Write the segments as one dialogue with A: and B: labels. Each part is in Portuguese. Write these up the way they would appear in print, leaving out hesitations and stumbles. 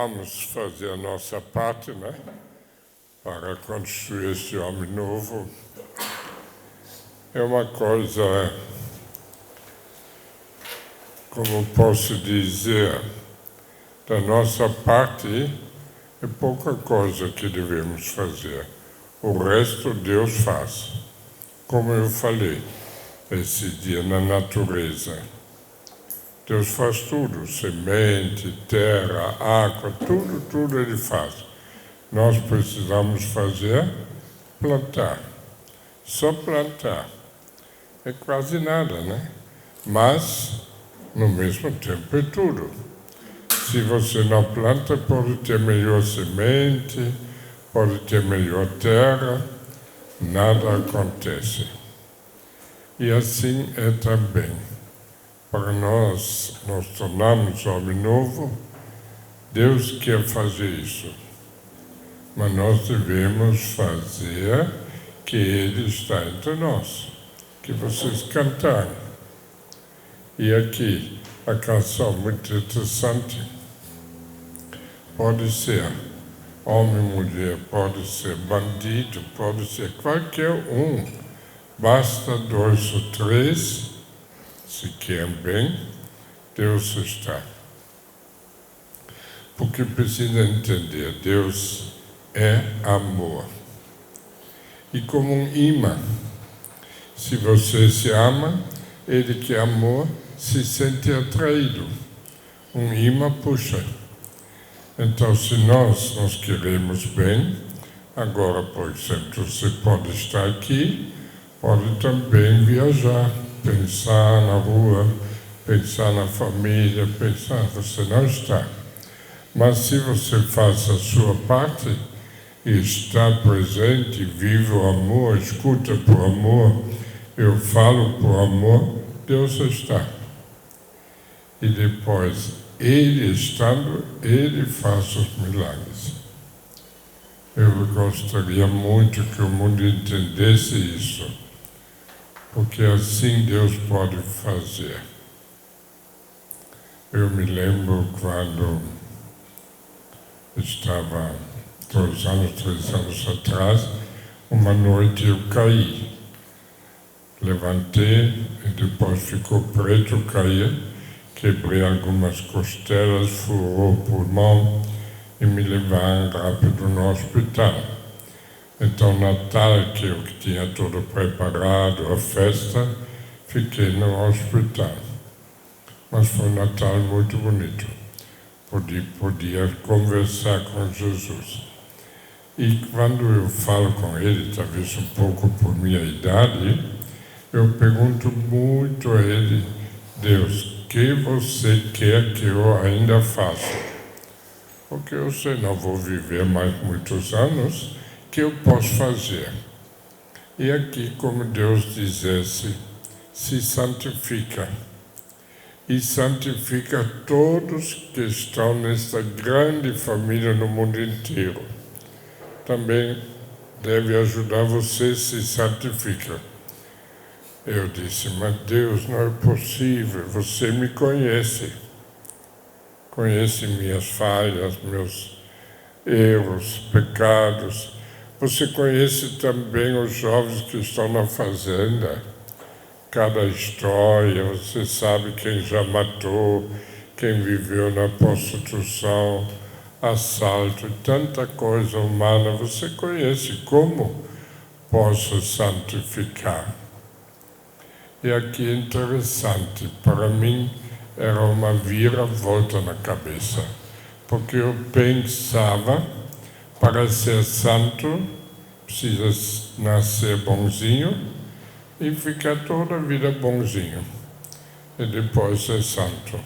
A: vamos fazer a nossa parte, né? Para construir esse homem novo. É uma coisa, como posso dizer, da nossa parte, é pouca coisa que devemos fazer. O resto Deus faz. Como eu falei esse dia na natureza. Deus faz tudo, semente, terra, água, tudo Ele faz. Nós precisamos fazer, plantar. Só plantar. É quase nada, né? Mas, no mesmo tempo, é tudo. Se você não planta, pode ter melhor semente, pode ter melhor terra, nada acontece. E assim é também. Para nós tornarmos homem novo, Deus quer fazer isso. Mas nós devemos fazer que Ele está entre nós, que vocês cantaram. E aqui, a canção muito interessante, pode ser homem, mulher, pode ser bandido, pode ser qualquer um. Basta 2 ou 3, se querem bem, Deus está. Porque precisa entender, Deus é amor. E como um imã, se você se ama, Ele que é amor se sente atraído. Um imã puxa. Então, se nós queremos bem, agora, por exemplo, você pode estar aqui, pode também viajar, pensar na rua, pensar na família, pensar, você não está. Mas se você faz a sua parte e está presente, vive o amor, escuta por amor, eu falo por amor, Deus está. E depois, Ele estando, Ele faz os milagres. Eu gostaria muito que o mundo entendesse isso, porque assim Deus pode fazer. Eu me lembro quando estava 2 anos, 3 anos atrás, uma noite eu caí. Levantei e depois ficou preto, caí. Quebrei algumas costelas, furou o pulmão e me levaram rápido no hospital. Então, Natal, que eu tinha tudo preparado, a festa, fiquei no hospital. Mas foi um Natal muito bonito. Podia conversar com Jesus. E quando eu falo com Ele, talvez um pouco por minha idade, eu pergunto muito a Ele, Deus, o que você quer que eu ainda faça? Porque eu sei, não vou viver mais muitos anos, que eu posso fazer? E aqui, como Deus dissesse, se santifica. E santifica todos que estão nesta grande família no mundo inteiro. Também deve ajudar você, se santifica. Eu disse, mas Deus, não é possível, você me conhece. Conhece minhas falhas, meus erros, pecados. Você conhece também os jovens que estão na fazenda. Cada história, você sabe quem já matou, quem viveu na prostituição, assalto, tanta coisa humana. Você conhece. Como posso santificar? E aqui é interessante, para mim era uma vira-volta na cabeça, porque eu pensava, para ser santo, precisa nascer bonzinho e ficar toda a vida bonzinho, e depois ser santo.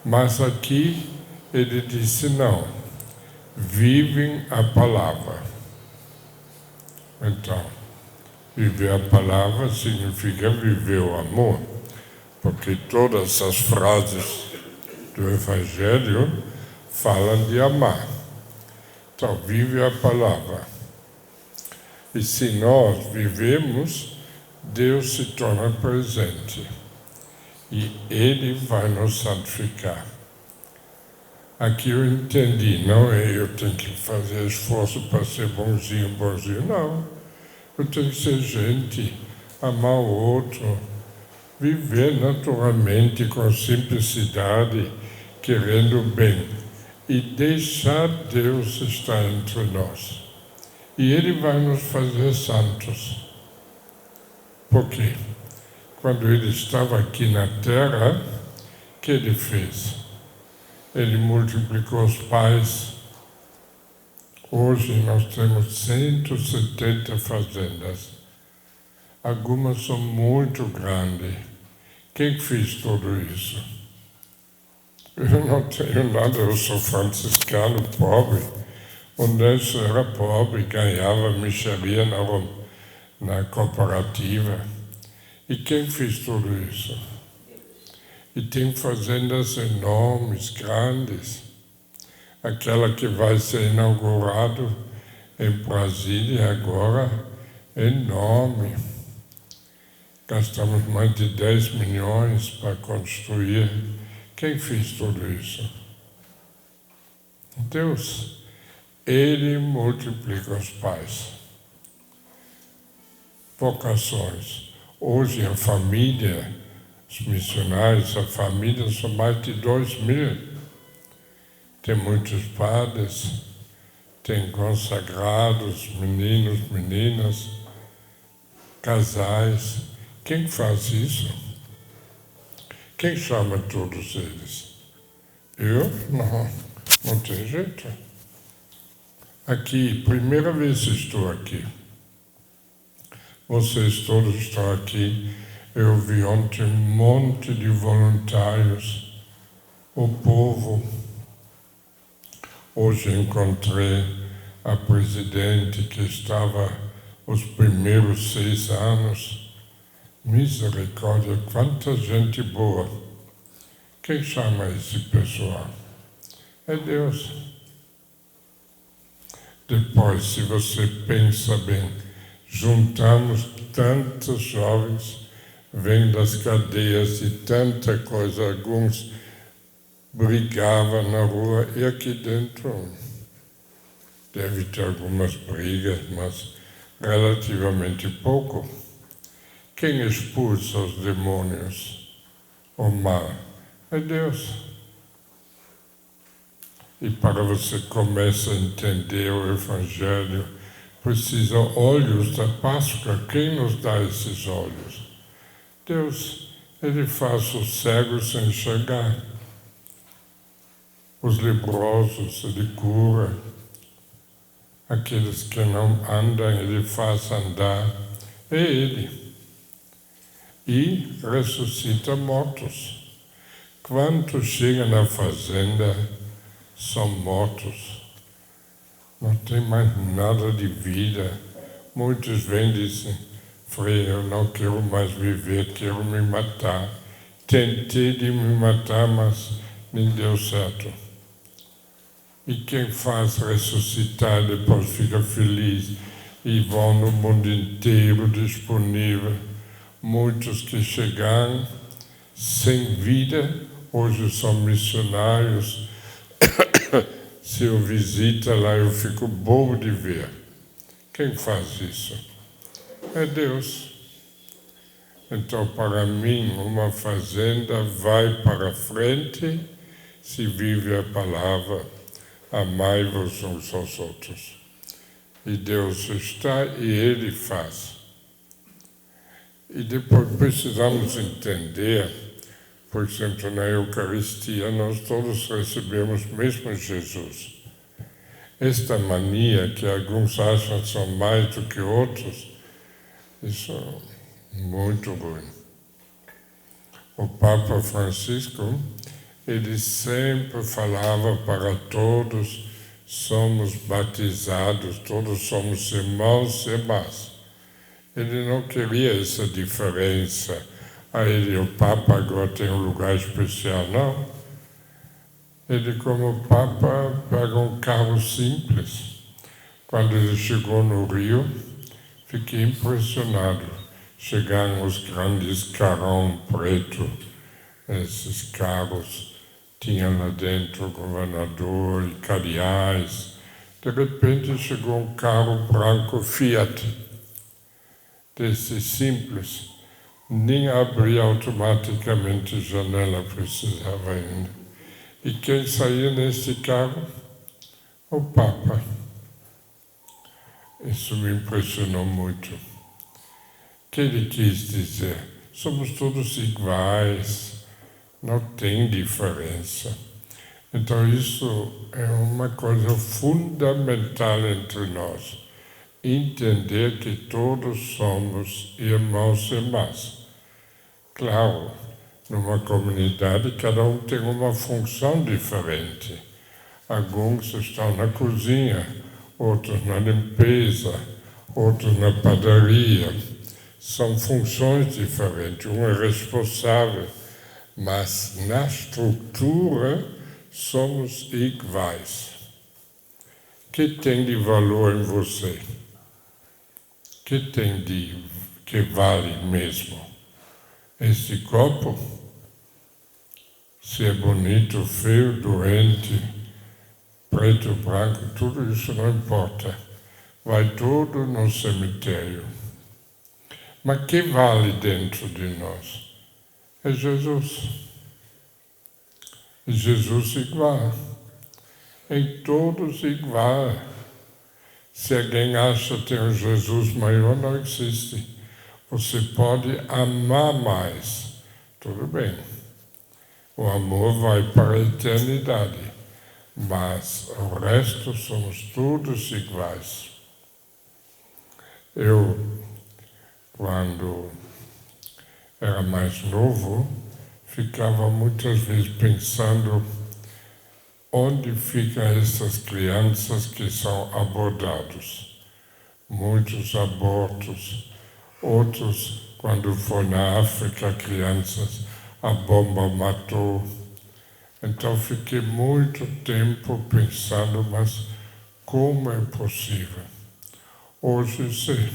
A: Mas aqui ele disse não, vivem a palavra. Então, viver a palavra significa viver o amor, porque todas as frases do Evangelho falam de amar. Então, vive a palavra. E se nós vivemos, Deus se torna presente. E Ele vai nos santificar. Aqui eu entendi, não é eu tenho que fazer esforço para ser bonzinho, não. Eu tenho que ser gente, amar o outro, viver naturalmente com simplicidade, querendo o bem e deixar Deus estar entre nós. E Ele vai nos fazer santos. Por quê? Quando Ele estava aqui na terra, o que Ele fez? Ele multiplicou os pais. Hoje nós temos 170 fazendas. Algumas são muito grandes. Quem fez tudo isso? Eu não tenho nada, eu sou franciscano pobre. O Nelson era pobre, ganhava mixaria na cooperativa. E quem fez tudo isso? E tem fazendas enormes, grandes. Aquela que vai ser inaugurada em Brasília agora, enorme. Gastamos mais de 10 milhões para construir. Quem fez tudo isso? Deus. Ele multiplica os pais. Vocações. Hoje a família, os missionários, a família são mais de 2.000. Tem muitos padres, tem consagrados, meninos, meninas, casais. Quem faz isso? Quem chama todos eles? Eu? Não tem jeito. Aqui, primeira vez estou aqui. Vocês todos estão aqui. Eu vi ontem um monte de voluntários. O povo. Hoje encontrei a presidente que estava os primeiros 6 anos. Misericórdia, quanta gente boa. Quem chama esse pessoal? É Deus. Depois, se você pensa bem, juntamos tantos jovens, vêm das cadeias e tanta coisa, alguns brigavam na rua e aqui dentro deve ter algumas brigas, mas relativamente pouco. Quem expulsa os demônios, o mal? É Deus. E para você começar a entender o Evangelho, precisa olhos da Páscoa. Quem nos dá esses olhos? Deus. Ele faz os cegos enxergar. Os leprosos, Ele cura. Aqueles que não andam, Ele faz andar. É Ele. E ressuscita mortos. Quantos chegam na fazenda são mortos. Não tem mais nada de vida. Muitos vêm e dizem, Frei, eu não quero mais viver, quero me matar. Tentei de me matar, mas nem deu certo. E quem faz ressuscitar depois fica feliz e vão no mundo inteiro disponível. Muitos que chegaram sem vida, hoje são missionários. Se eu visito lá, eu fico bobo de ver. Quem faz isso? É Deus. Então, para mim, uma fazenda vai para frente se vive a palavra, amai-vos uns aos outros. E Deus está e Ele faz. E depois precisamos entender, por exemplo, na Eucaristia, nós todos recebemos mesmo Jesus. Esta mania que alguns acham que são mais do que outros, isso é muito ruim. O Papa Francisco, ele sempre falava para todos, somos batizados, todos somos irmãos e irmãs. Ele não queria essa diferença. Ele, o Papa, agora tem um lugar especial, não. Ele, como Papa, pega um carro simples. Quando ele chegou no Rio, fiquei impressionado. Chegaram os grandes carrão preto, esses carros tinha lá dentro o governador e cardeais. De repente chegou um carro branco Fiat, desse simples, nem abria automaticamente a janela, precisava ainda. E quem saía nesse carro? O Papa. Isso me impressionou muito. O que ele quis dizer? Somos todos iguais, não tem diferença. Então isso é uma coisa fundamental entre nós. Entender que todos somos irmãos e irmãs. Claro, numa comunidade cada um tem uma função diferente. Alguns estão na cozinha, outros na limpeza, outros na padaria. São funções diferentes, um é responsável, mas na estrutura somos iguais. O que tem de valor em você? O que tem que vale mesmo? Esse corpo? Se é bonito, feio, doente, preto, branco, tudo isso não importa. Vai tudo no cemitério. Mas que vale dentro de nós? É Jesus. Jesus igual. Em todos igual. Se alguém acha que tem um Jesus maior, não existe. Você pode amar mais. Tudo bem. O amor vai para a eternidade. Mas o resto somos todos iguais. Eu, quando era mais novo, ficava muitas vezes pensando onde ficam essas crianças que são abordados. Muitos abortos, outros, quando foi na África, crianças, a bomba matou. Então fiquei muito tempo pensando, mas como é possível? Hoje sei.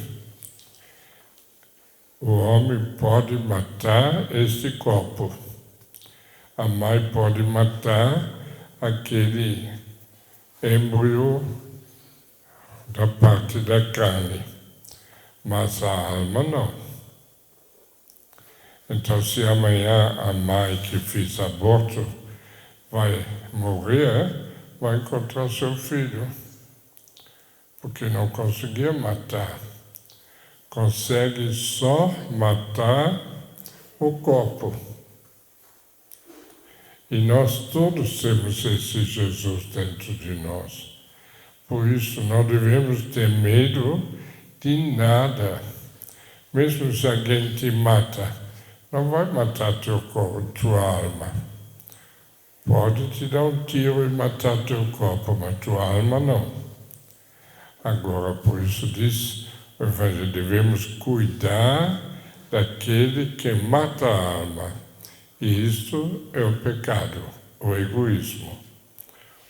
A: O homem pode matar este corpo. A mãe pode matar aquele êmbrio da parte da carne, mas a alma não. Então, se amanhã a mãe que fez aborto vai morrer, vai encontrar seu filho, porque não conseguia matar. Consegue só matar o corpo. E nós todos temos esse Jesus dentro de nós. Por isso, não devemos ter medo de nada. Mesmo se alguém te mata, não vai matar teu corpo, tua alma. Pode te dar um tiro e matar teu corpo, mas tua alma não. Agora, por isso diz o Evangelho, devemos cuidar daquele que mata a alma. E isto é o pecado, o egoísmo.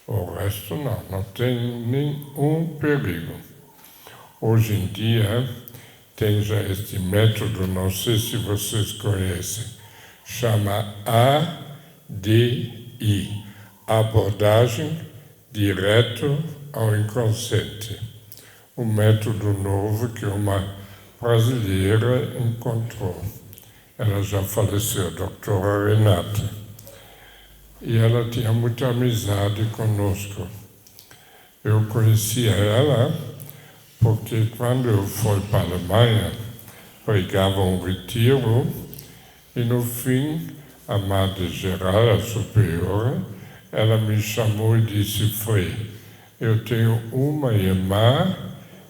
A: O resto não tem nenhum perigo. Hoje em dia tem já este método, não sei se vocês conhecem, chama ADI, abordagem direto ao inconsciente. Um método novo que uma brasileira encontrou. Ela já faleceu, a doutora Renata. E ela tinha muita amizade conosco. Eu conhecia ela porque quando eu fui para a Alemanha, pregava um retiro e no fim, a Madre Geral, a superiora, ela me chamou e disse, Frei, eu tenho uma irmã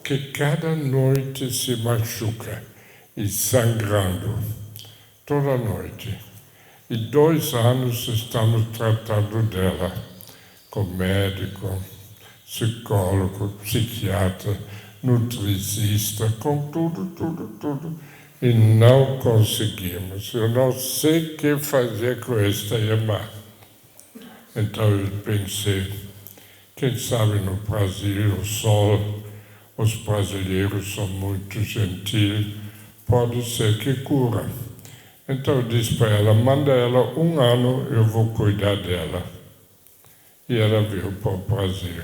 A: que cada noite se machuca e sangrando. Toda noite. E 2 anos estamos tratando dela, com médico, psicólogo, psiquiatra, nutricista, com tudo. E não conseguimos. Eu não sei o que fazer com esta irmã. Então eu pensei, quem sabe no Brasil, o sol, os brasileiros são muito gentis, pode ser que cura. Então eu disse para ela, manda ela 1 ano, eu vou cuidar dela. e ela veio para o Brasil.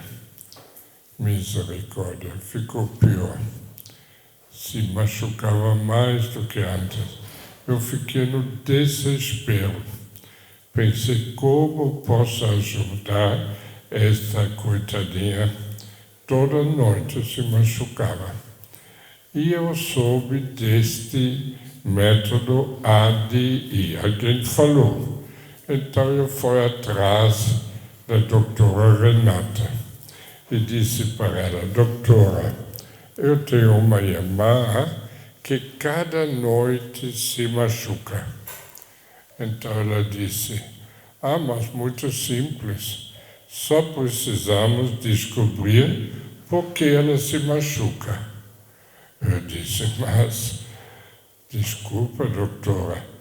A: Misericórdia, ficou pior. Se machucava mais do que antes. Eu fiquei no desespero. Pensei, como posso ajudar esta coitadinha? Toda noite se machucava. E eu soube deste método ADI. Alguém falou. Então eu fui atrás da doutora Renata e disse para ela, doutora, eu tenho uma irmã que cada noite se machuca. Então ela disse, mas muito simples, só precisamos descobrir por que ela se machuca. Eu disse, mas, desculpa, doutora,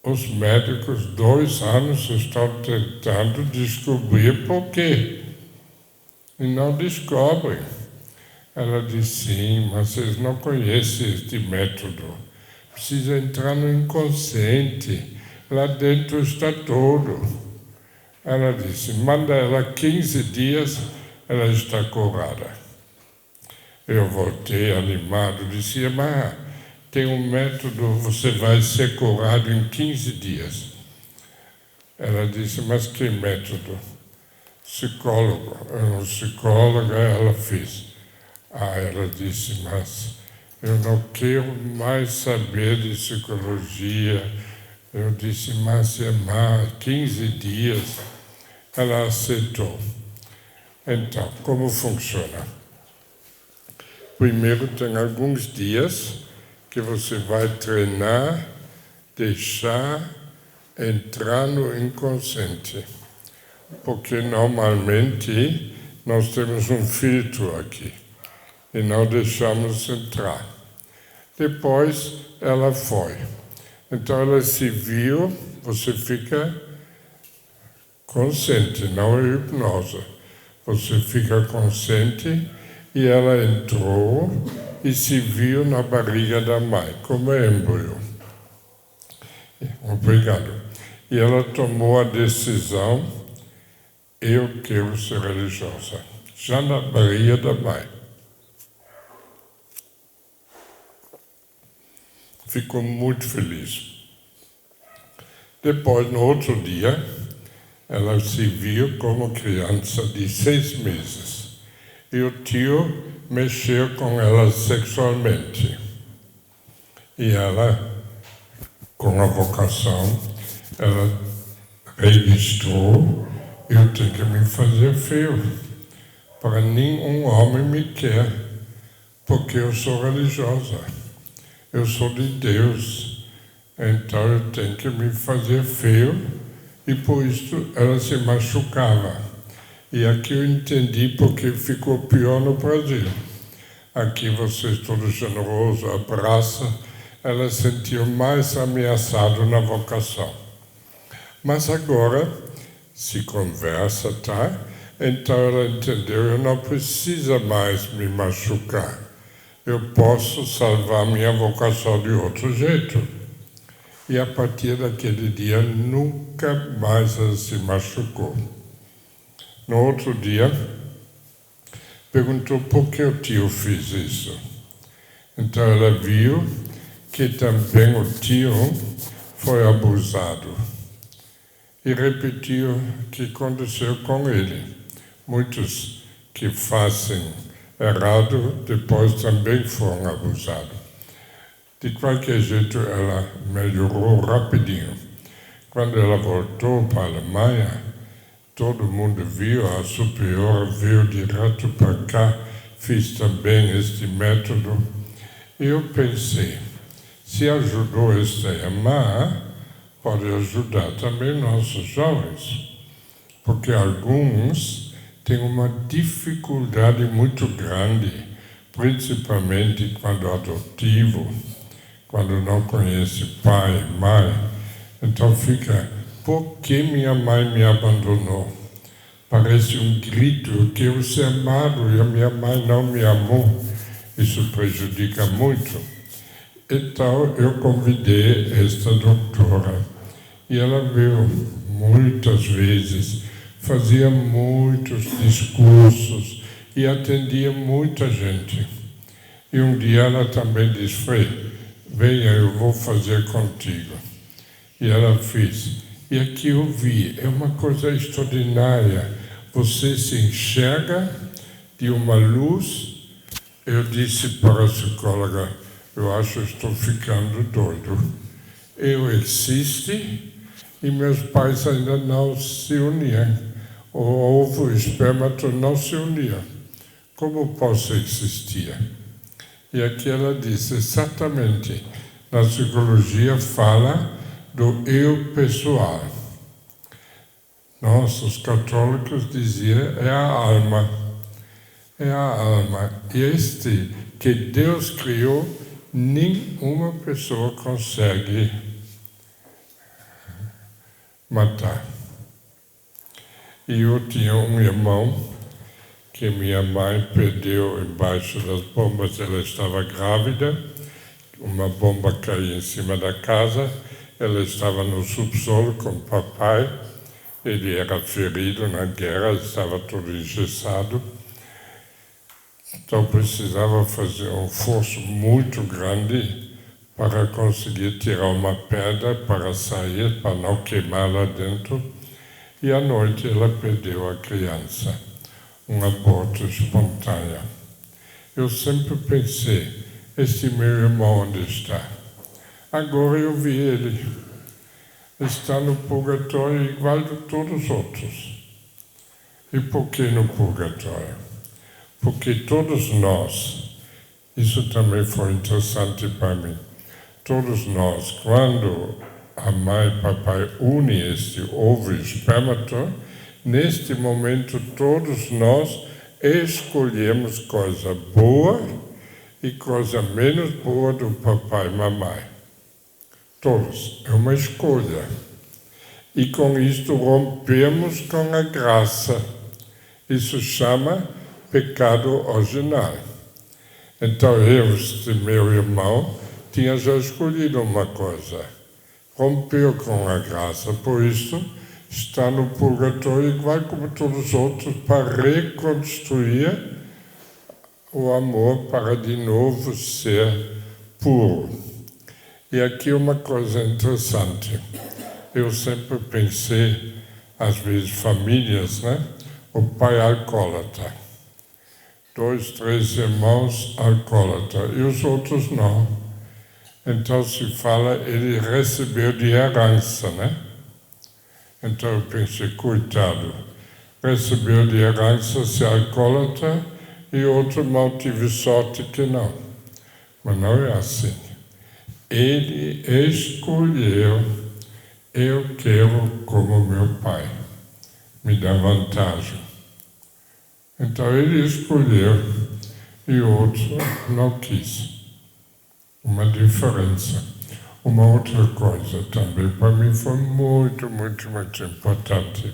A: os médicos 2 anos estão tentando descobrir por quê e não descobrem. Ela disse, sim, mas vocês não conhecem este método. Precisa entrar no inconsciente. Lá dentro está tudo. Ela disse, manda ela 15 dias, ela está curada. Eu voltei animado, disse, mas tem um método, você vai ser curado em 15 dias. Ela disse, mas que método? Psicóloga ela fez. Ela disse, mas eu não quero mais saber de psicologia. Eu disse, mas é mais 15 dias. Ela aceitou. Então, como funciona? Primeiro tem alguns dias que você vai treinar, deixar entrar no inconsciente. Porque normalmente nós temos um filtro aqui e não deixamos entrar. Depois ela foi. Então ela se viu, você fica consciente, não é hipnose. Você fica consciente e ela entrou e se viu na barriga da mãe, como embrião. Obrigado. E ela tomou a decisão, eu quero ser religiosa, já na barriga da mãe. Ficou muito feliz. Depois, no outro dia, ela se viu como criança de 6 meses. E o tio mexeu com ela sexualmente. E ela, com a vocação, ela registrou, eu tenho que me fazer feio, para nenhum homem me quer, porque eu sou religiosa. Eu sou de Deus, então eu tenho que me fazer feio, e por isso ela se machucava. E aqui eu entendi porque ficou pior no Brasil. Aqui vocês todos generosos, abraça, ela sentiu mais ameaçada na vocação. Mas agora se conversa, tá? Então ela entendeu, eu não preciso mais me machucar. Eu posso salvar minha vocação de outro jeito. E a partir daquele dia, nunca mais ela se machucou. No outro dia, perguntou por que o tio fez isso. Então ela viu que também o tio foi abusado. E repetiu o que aconteceu com ele. Muitos que fazem errado, depois também foram abusados. De qualquer jeito, ela melhorou rapidinho. Quando ela voltou para a Alemanha, todo mundo viu, a superior veio direto para cá, fiz também este método. E eu pensei, se ajudou esta irmã, pode ajudar também nossos jovens. Porque alguns têm uma dificuldade muito grande, principalmente quando adotivo, quando não conhece pai e mãe. Então fica, por que minha mãe me abandonou? Parece um grito, eu quero ser amado e a minha mãe não me amou. Isso prejudica muito. Então eu convidei esta doutora e ela veio muitas vezes fazia muitos discursos e atendia muita gente. E um dia ela também disse: Frei, venha, eu vou fazer contigo. E ela fez. E aqui eu vi, é uma coisa extraordinária. Você se enxerga de uma luz. Eu disse para a psicóloga: eu acho que estou ficando doido. Eu existo e meus pais ainda não se uniam. O ovo e o espermato não se uniam. Como posso existir? E aqui ela disse exatamente, na psicologia fala do eu pessoal. Nós, os católicos, diziam é a alma. É a alma. E este que Deus criou, nenhuma pessoa consegue matar. E eu tinha um irmão que minha mãe perdeu embaixo das bombas. Ela estava grávida, uma bomba caiu em cima da casa, ela estava no subsolo com o papai, ele era ferido na guerra, estava todo engessado, então precisava fazer um esforço muito grande para conseguir tirar uma pedra para sair, para não queimar lá dentro, e à noite ela perdeu a criança. Um aborto espontâneo. Eu sempre pensei, este meu irmão onde está? Agora eu vi ele. Está no purgatório igual de todos os outros. E por que no purgatório? Porque todos nós, isso também foi interessante para mim, todos nós, quando a mãe e o papai unem este ovo e espermato, neste momento, todos nós escolhemos coisa boa e coisa menos boa do papai e mamãe. Todos. É uma escolha. E com isto rompemos com a graça. Isso chama pecado original. Então eu, este meu irmão, tinha já escolhido uma coisa. Rompeu com a graça. Por isso, está no purgatório igual como todos os outros para reconstruir o amor para de novo ser puro. E aqui uma coisa interessante. Eu sempre pensei, às vezes, famílias, né? O pai alcoólatra. 2, 3 irmãos alcoólatras e os outros não. Então se fala, ele recebeu de herança, né? Então eu pensei, coitado, recebeu de herança ser alcoólatra e outro mal tive sorte que não. Mas não é assim. Ele escolheu, eu quero como meu pai, me dá vantagem. Então ele escolheu e o outro não quis. Uma diferença. Uma outra coisa também para mim foi muito, muito, muito importante.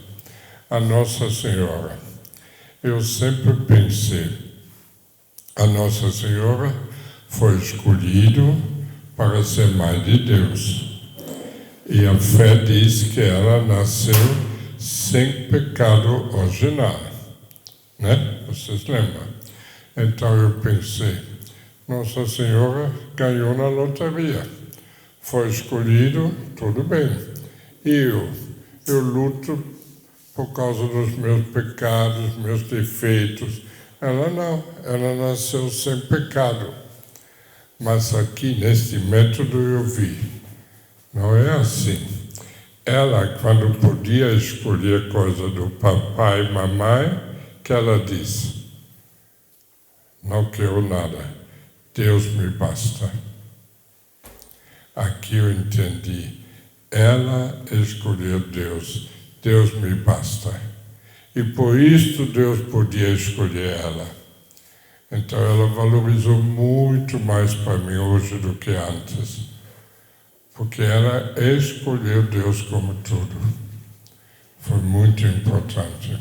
A: A Nossa Senhora. Eu sempre pensei, a Nossa Senhora foi escolhida para ser mãe de Deus. E a fé diz que ela nasceu sem pecado original. Né? Vocês lembram? Então eu pensei, Nossa Senhora ganhou na loteria. Foi escolhido, tudo bem. E eu luto por causa dos meus pecados, meus defeitos. Ela não, ela nasceu sem pecado. Mas aqui, neste método, eu vi. Não é assim. Ela, quando podia escolher coisa do papai e mamãe, que ela disse, não quero nada, Deus me basta. Aqui eu entendi, ela escolheu Deus, Deus me basta. E por isso Deus podia escolher ela. Então ela valorizou muito mais para mim hoje do que antes. Porque ela escolheu Deus como tudo. Foi muito importante.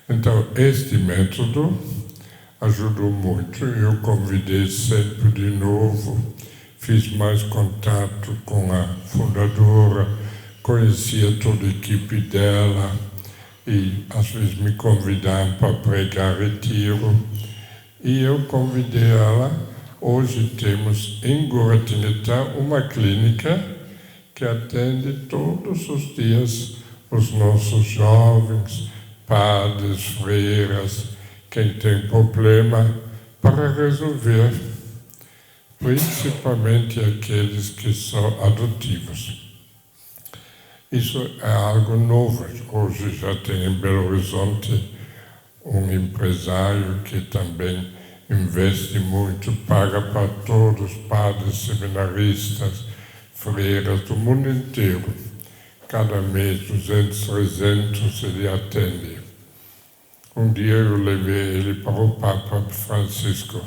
A: Então este método ajudou muito. Eu convidei sempre de novo. Fiz mais contato com a fundadora, conhecia toda a equipe dela, e às vezes me convidavam para pregar retiro. E eu convidei ela. Hoje temos em Guaratinguetá uma clínica que atende todos os dias os nossos jovens, padres, freiras, quem tem problema, para resolver, principalmente aqueles que são adotivos. Isso é algo novo. Hoje já tem em Belo Horizonte um empresário que também investe muito, paga para todos, padres, seminaristas, freiras do mundo inteiro. Cada mês, 200, 300, ele atende. Um dia eu levei ele para o Papa Francisco,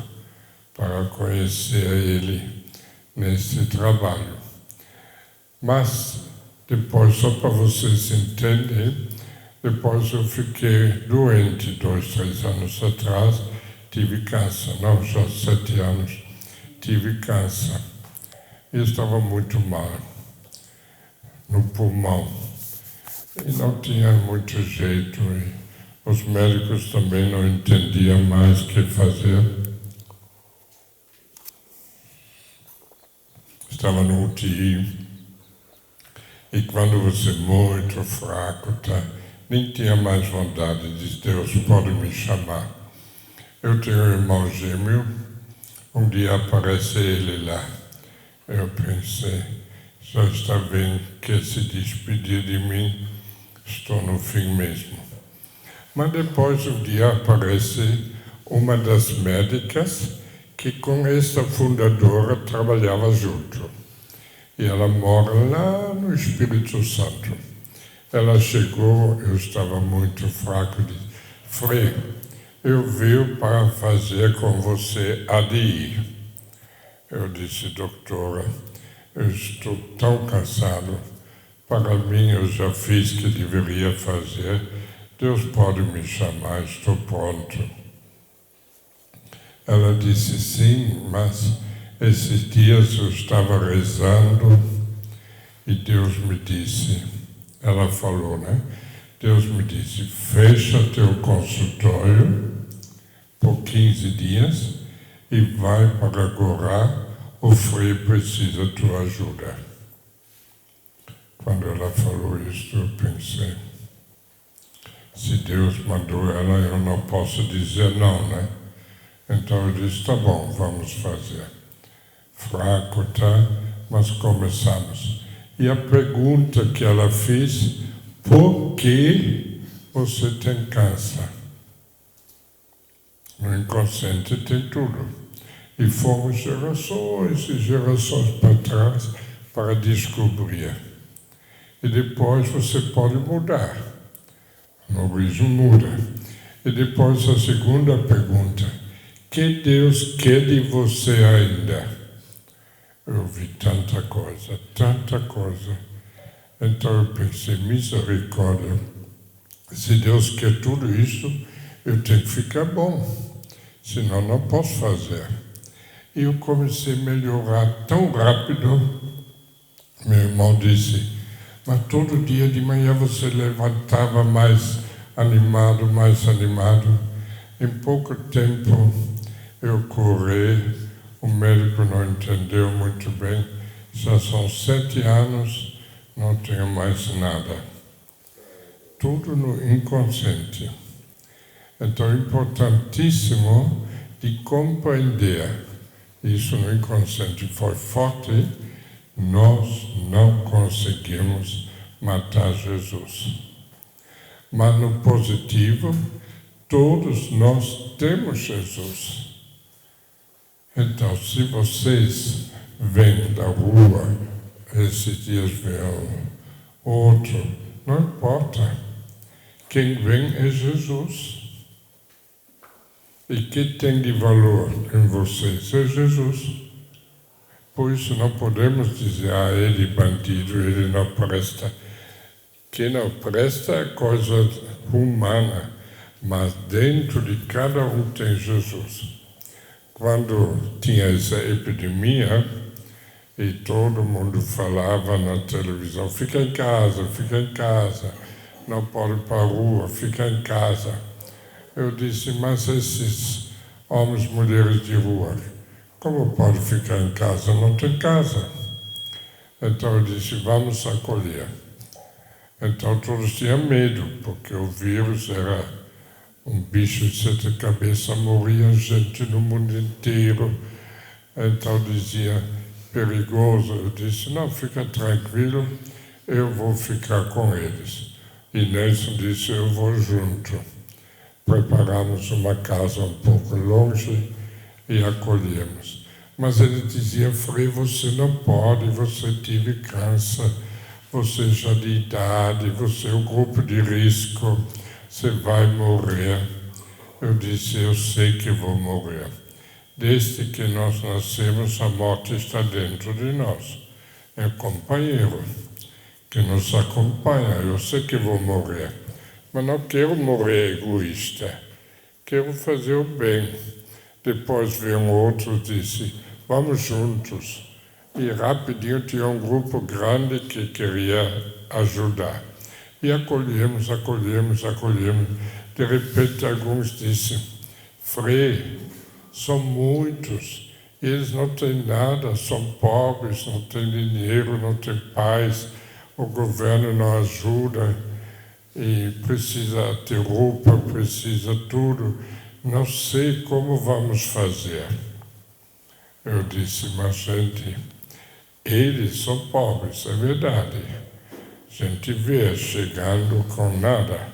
A: para conhecer ele nesse trabalho. Mas, depois, só para vocês entenderem, depois eu fiquei doente 2, 3 anos atrás, tive câncer, não, já 7 anos, tive câncer. Eu estava muito mal no pulmão e não tinha muito jeito. E os médicos também não entendiam mais o que fazer. Estava no UTI. E quando você é muito fraco, nem tinha mais vontade de Deus pode me chamar. Eu tenho um irmão gêmeo, um dia aparece ele lá. Eu pensei, já está vendo que se despedir de mim, estou no fim mesmo. Mas depois um dia aparece uma das médicas que com essa fundadora trabalhava junto. E ela mora lá no Espírito Santo. Ela chegou, eu estava muito fraco, disse, Frei, eu vim para fazer com você ADI. Eu disse, doutora, eu estou tão cansado, para mim eu já fiz o que deveria fazer, Deus pode me chamar, estou pronto. Ela disse, sim, mas esses dias eu estava rezando e Deus me disse, ela falou, né? Deus me disse, fecha teu consultório por 15 dias e vai para Gorá, o Frei precisa da tua ajuda. Quando ela falou isso, eu pensei, se Deus mandou ela, eu não posso dizer não, né? Então eu disse, tá bom, vamos fazer. Fraco, tá? Mas começamos. E a pergunta que ela fez, por que você tem câncer? No inconsciente tem tudo. E fomos gerações e gerações para trás para descobrir. E depois você pode mudar. O novismo muda. E depois a segunda pergunta, que Deus quer de você ainda? Eu vi tanta coisa, tanta coisa. Então eu pensei, misericórdia, se Deus quer tudo isso, eu tenho que ficar bom, senão não posso fazer. E eu comecei a melhorar tão rápido. Meu irmão disse, mas todo dia de manhã você levantava mais animado. Em pouco tempo eu curei, o médico não entendeu muito bem, já são 7 anos, não tenho mais nada. Tudo no inconsciente. Então é importantíssimo de compreender. Isso no inconsciente foi forte, nós não conseguimos matar Jesus. Mas no positivo, todos nós temos Jesus. Então, se vocês vêm da rua, esses dias vêm outro, não importa. Quem vem é Jesus. E que tem de valor em vocês é Jesus. Por isso não podemos dizer, ele é bandido, ele não presta. Quem não presta é coisa humana, mas dentro de cada um tem Jesus. Quando tinha essa epidemia, e todo mundo falava na televisão, fica em casa, não pode ir para a rua, fica em casa. Eu disse, mas esses homens e mulheres de rua, como pode ficar em casa? Não tem casa. Então eu disse, vamos acolher. Então todos tinham medo, porque o vírus era um bicho de 7 cabeças, morria gente no mundo inteiro. Então dizia, perigoso. Eu disse, não, fica tranquilo, eu vou ficar com eles. E Nelson disse, eu vou junto. Preparamos uma casa um pouco longe e acolhemos. Mas ele dizia, Frei, você não pode, você teve câncer, você já de idade, você é um grupo de risco, você vai morrer. Eu disse, eu sei que vou morrer. Desde que nós nascemos, a morte está dentro de nós. É um companheiro que nos acompanha. Eu sei que vou morrer, mas não quero morrer egoísta. Quero fazer o bem. Depois veio um outro e disse, vamos juntos. E rapidinho tinha um grupo grande que queria ajudar. E acolhemos. De repente alguns disseram, Frei, são muitos, eles não têm nada, são pobres, não têm dinheiro, não têm paz, o governo não ajuda, e precisa ter roupa, precisa tudo, não sei como vamos fazer. Eu disse, mas gente, eles são pobres, é verdade, a gente vê chegando com nada,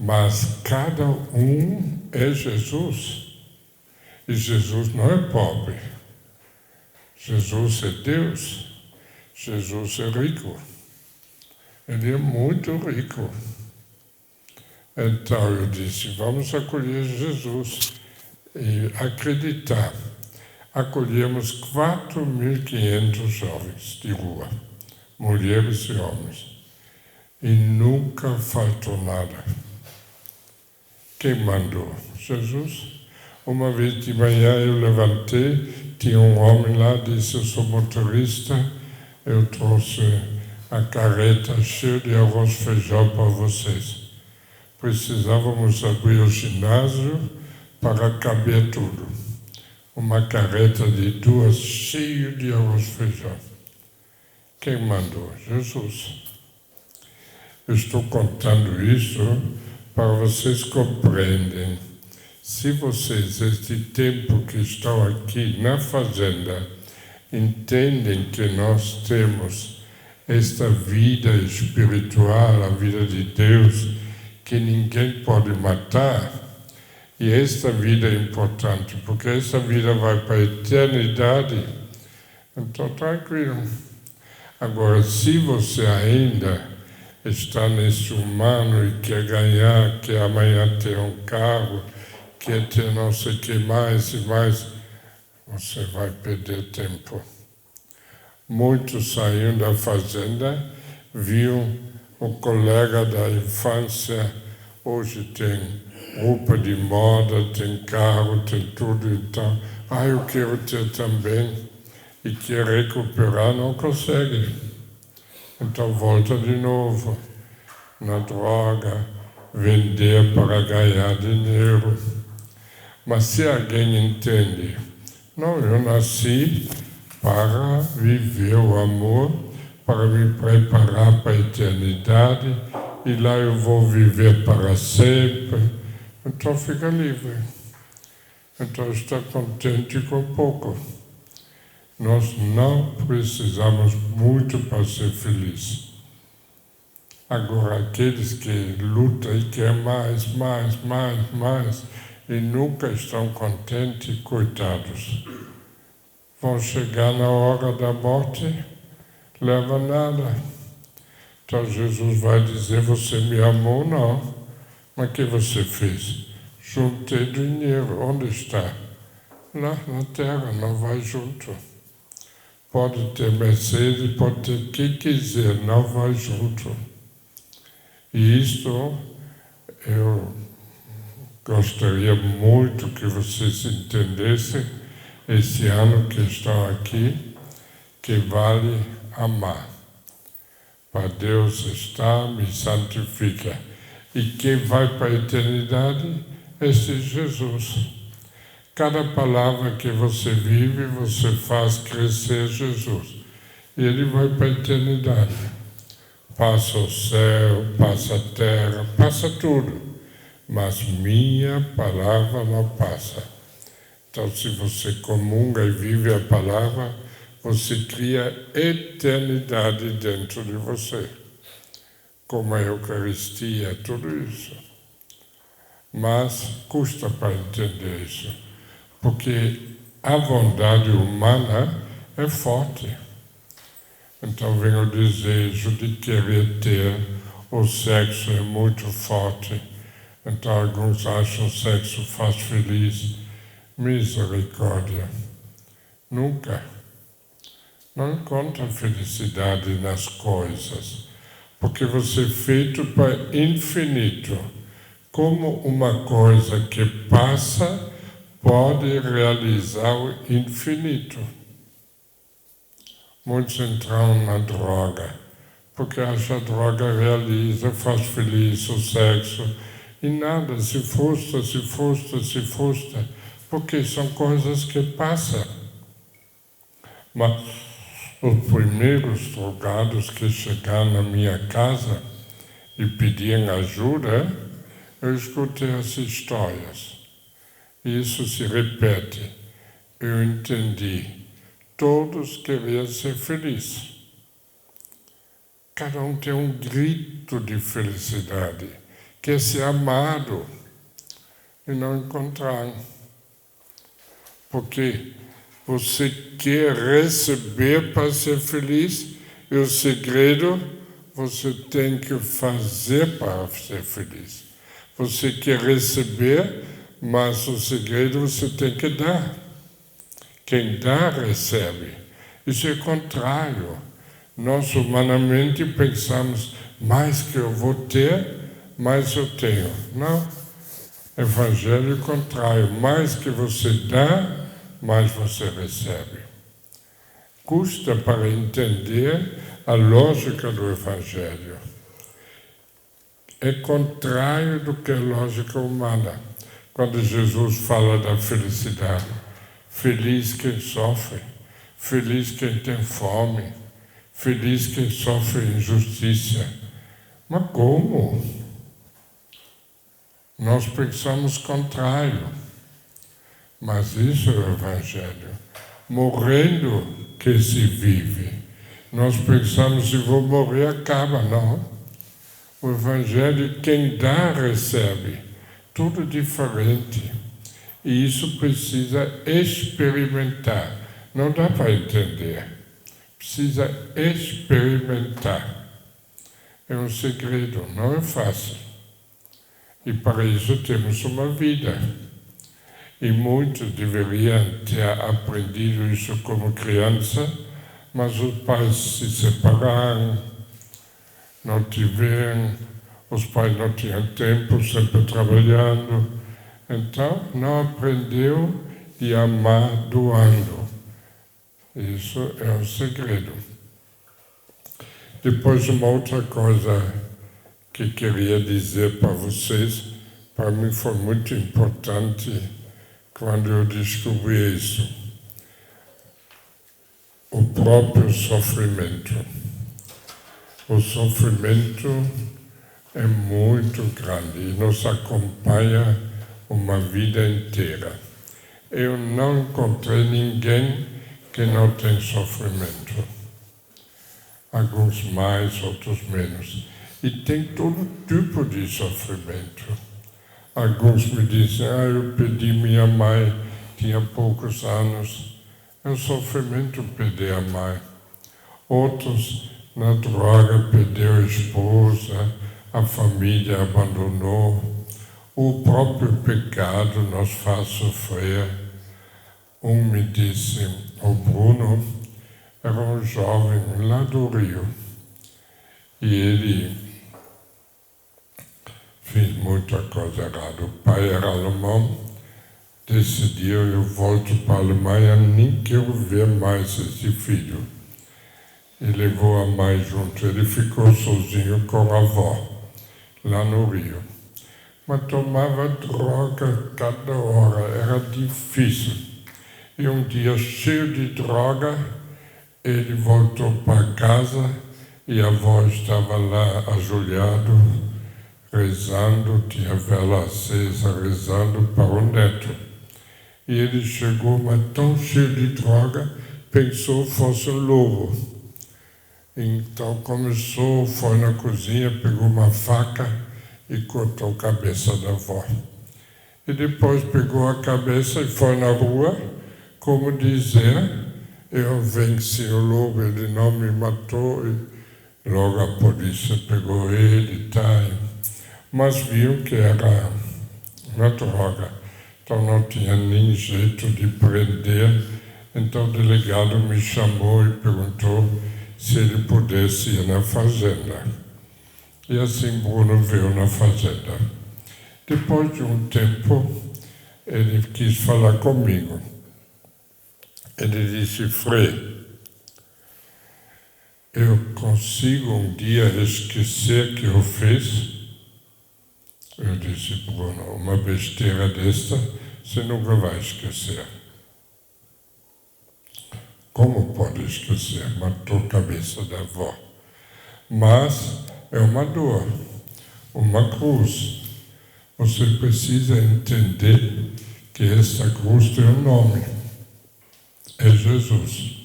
A: mas cada um é Jesus. E Jesus não é pobre. Jesus é Deus. Jesus é rico. Ele é muito rico. Então eu disse, vamos acolher Jesus e acreditar. Acolhemos 4.500 jovens de rua, mulheres e homens. E nunca faltou nada. Quem mandou? Jesus. Uma vez de manhã eu levantei, tinha um homem lá, disse, eu sou motorista, eu trouxe a carreta cheia de arroz e feijão para vocês. Precisávamos abrir o ginásio para caber tudo. Uma carreta de 2 cheia de arroz e feijão. Quem mandou? Jesus. Eu estou contando isso para vocês compreenderem. Se vocês, este tempo que estão aqui na fazenda, entendem que nós temos esta vida espiritual, a vida de Deus, que ninguém pode matar, e esta vida é importante, porque essa vida vai para a eternidade, então tranquilo. Agora, se você ainda está nesse humano e quer ganhar, quer amanhã ter um carro, quer ter não sei o que mais e mais, você vai perder tempo. Muitos saíram da fazenda, viam o colega da infância, hoje tem roupa de moda, tem carro, tem tudo, então, eu quero ter também, e quer recuperar, não consegue. Então volta de novo na droga, vender para ganhar dinheiro. Mas se alguém entende, não, eu nasci para viver o amor, para me preparar para a eternidade, e lá eu vou viver para sempre, então fica livre. Então está contente com pouco. Nós não precisamos muito para ser felizes. Agora, aqueles que lutam e querem mais, e nunca estão contentes, coitados. Vão chegar na hora da morte, leva nada. Então Jesus vai dizer, você me amou? Não. Mas o que você fez? Juntei dinheiro. Onde está? Lá na terra, não vai junto. Pode ter Mercedes, pode ter o que quiser, não vai junto. E isto eu gostaria muito que vocês entendessem, esse ano que estão aqui, que vale amar. para Deus está, me santifica. E quem vai para a eternidade é esse Jesus. Cada palavra que você vive, você faz crescer Jesus. E ele vai para a eternidade. Passa o céu, passa a terra, passa tudo. Mas minha palavra não passa. Então, se você comunga e vive a palavra, você cria eternidade dentro de você. Como a Eucaristia, tudo isso. Mas custa para entender isso. Porque a vontade humana é forte. Então vem o desejo de querer ter, o sexo é muito forte. Então alguns acham o sexo faz feliz. Misericórdia. Nunca. Não encontra felicidade nas coisas. Porque você é feito para infinito. Como uma coisa que passa pode realizar o infinito. Muitos entram na droga, porque acham que a droga realiza, faz feliz o sexo, e nada, se frustra, porque são coisas que passam. Mas os primeiros drogados que chegaram na minha casa e pediam ajuda, eu escutei as histórias. E isso se repete. Eu entendi. Todos queriam ser felizes. Cada um tem um grito de felicidade, quer ser amado, e não encontraram. Porque você quer receber para ser feliz, e o segredo, você tem que fazer para ser feliz. Você quer receber, mas o segredo você tem que dar. Quem dá, recebe. Isso é contrário. Nós, humanamente, pensamos, mais que eu vou ter, mais eu tenho. Não. Evangelho é contrário. Mais que você dá, mais você recebe. Custa para entender a lógica do Evangelho. É contrário do que a lógica humana. Quando Jesus fala da felicidade, feliz quem sofre, feliz quem tem fome, feliz quem sofre injustiça. Mas como? Nós pensamos contrário. Mas isso é o Evangelho. Morrendo que se vive. Nós pensamos, se vou morrer, acaba. Não. O Evangelho, quem dá, recebe. Tudo diferente. E isso precisa experimentar. Não dá para entender. Precisa experimentar. É um segredo, não é fácil. E para isso temos uma vida. E muitos deveriam ter aprendido isso como criança, mas os pais se separaram, não tiveram, os pais não tinham tempo, sempre trabalhando. Então, não aprendeu de amar doando. Isso é um segredo. Depois, uma outra coisa que queria dizer para vocês, para mim foi muito importante quando eu descobri isso. O próprio sofrimento. O sofrimento é muito grande e nos acompanha uma vida inteira. Eu não encontrei ninguém que não tem sofrimento. Alguns mais, outros menos. E tem todo tipo de sofrimento. Alguns me dizem, eu perdi minha mãe, tinha poucos anos. É um sofrimento perder a mãe. Outros, na droga, perdeu a esposa, a família abandonou. O próprio pecado nos faz sofrer. Um me disse, o Bruno era um jovem lá do Rio. E ele fez muita coisa errada. O pai era alemão, decidiu, eu volto para a Alemanha, nem quero ver mais esse filho. e levou a mãe junto. Ele ficou sozinho com a avó, lá no Rio. Mas tomava droga cada hora, era difícil. E um dia, cheio de droga, ele voltou para casa e a avó estava lá ajoelhado, rezando, tinha vela acesa, rezando para o neto. E ele chegou, mas tão cheio de droga, pensou fosse um lobo. Então começou, foi na cozinha, pegou uma faca e cortou a cabeça da avó. E depois pegou a cabeça e foi na rua, como dizer, eu venci o lobo, ele não me matou. E logo a polícia pegou ele, tá? Mas viu que era uma droga. Então não tinha nem jeito de prender. Então o delegado me chamou e perguntou se ele pudesse ir na fazenda. E assim Bruno veio na fazenda. Depois de um tempo, ele quis falar comigo. Ele disse, Frei, eu consigo um dia esquecer que eu fiz? Eu disse, Bruno, uma besteira desta, você nunca vai esquecer. Como pode esquecer? Matou a cabeça da avó. Mas é uma dor, uma cruz. Você precisa entender que essa cruz tem um nome. É Jesus.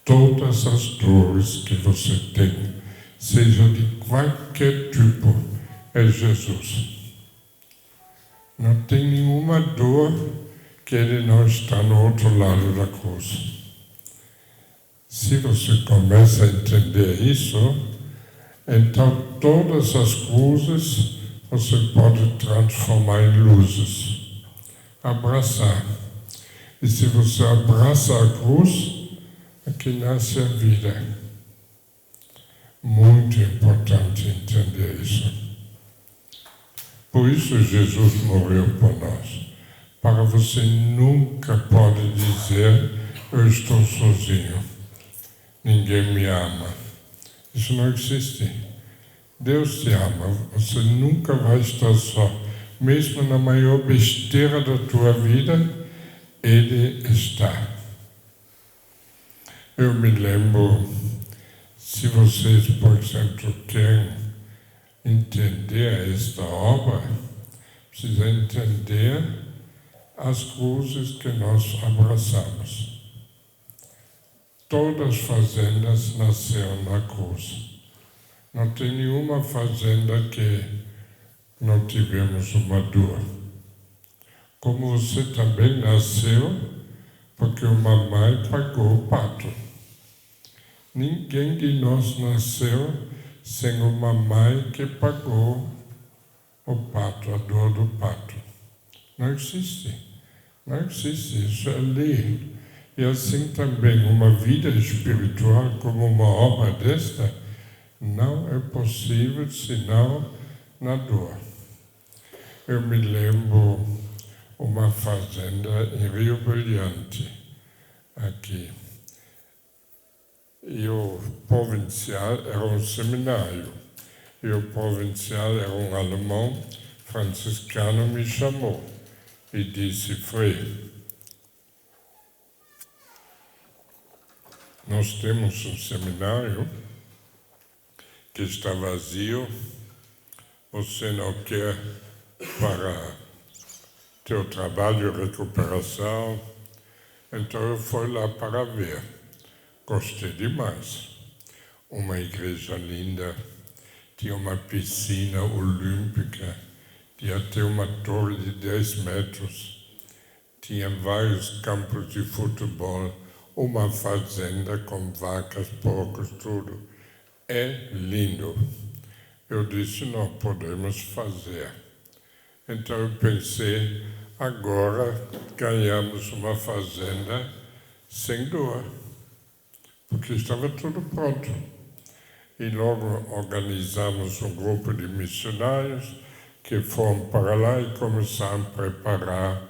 A: Todas as dores que você tem, seja de qualquer tipo, é Jesus. Não tem nenhuma dor que ele não está no outro lado da cruz. Se você começa a entender isso, então todas as cruzes você pode transformar em luzes. Abraçar. E se você abraça a cruz, aqui nasce a vida. Muito importante entender isso. Por isso Jesus morreu por nós. Para você nunca pode dizer, eu estou sozinho, ninguém me ama. Isso não existe. Deus te ama, você nunca vai estar só. Mesmo na maior besteira da tua vida, Ele está. Eu me lembro, se vocês, por exemplo, querem entender esta obra, precisa entender as cruzes que nós abraçamos. Todas as fazendas nasceram na cruz. Não tem nenhuma fazenda que não tivemos uma dor. Como você também nasceu, porque uma mãe pagou o pato. Ninguém de nós nasceu sem uma mãe que pagou o pato, a dor do pato. Não existe. Não existe. Isso é lei. E assim também uma vida espiritual como uma obra desta não é possível senão na dor. Eu me lembro uma fazenda em Rio Brilhante, aqui. E o provincial era um seminário. E o provincial era um alemão franciscano, me chamou e disse, Frei, nós temos um seminário que está vazio, você não quer para teu trabalho de recuperação? Então eu fui lá para ver. Gostei demais. Uma igreja linda, tinha uma piscina olímpica, tinha até uma torre de 10 metros, tinha vários campos de futebol, uma fazenda com vacas, porcos, tudo. É lindo. Eu disse, não podemos fazer. Então eu pensei, agora ganhamos uma fazenda sem dor, porque estava tudo pronto. E logo organizamos um grupo de missionários que foram para lá e começaram a preparar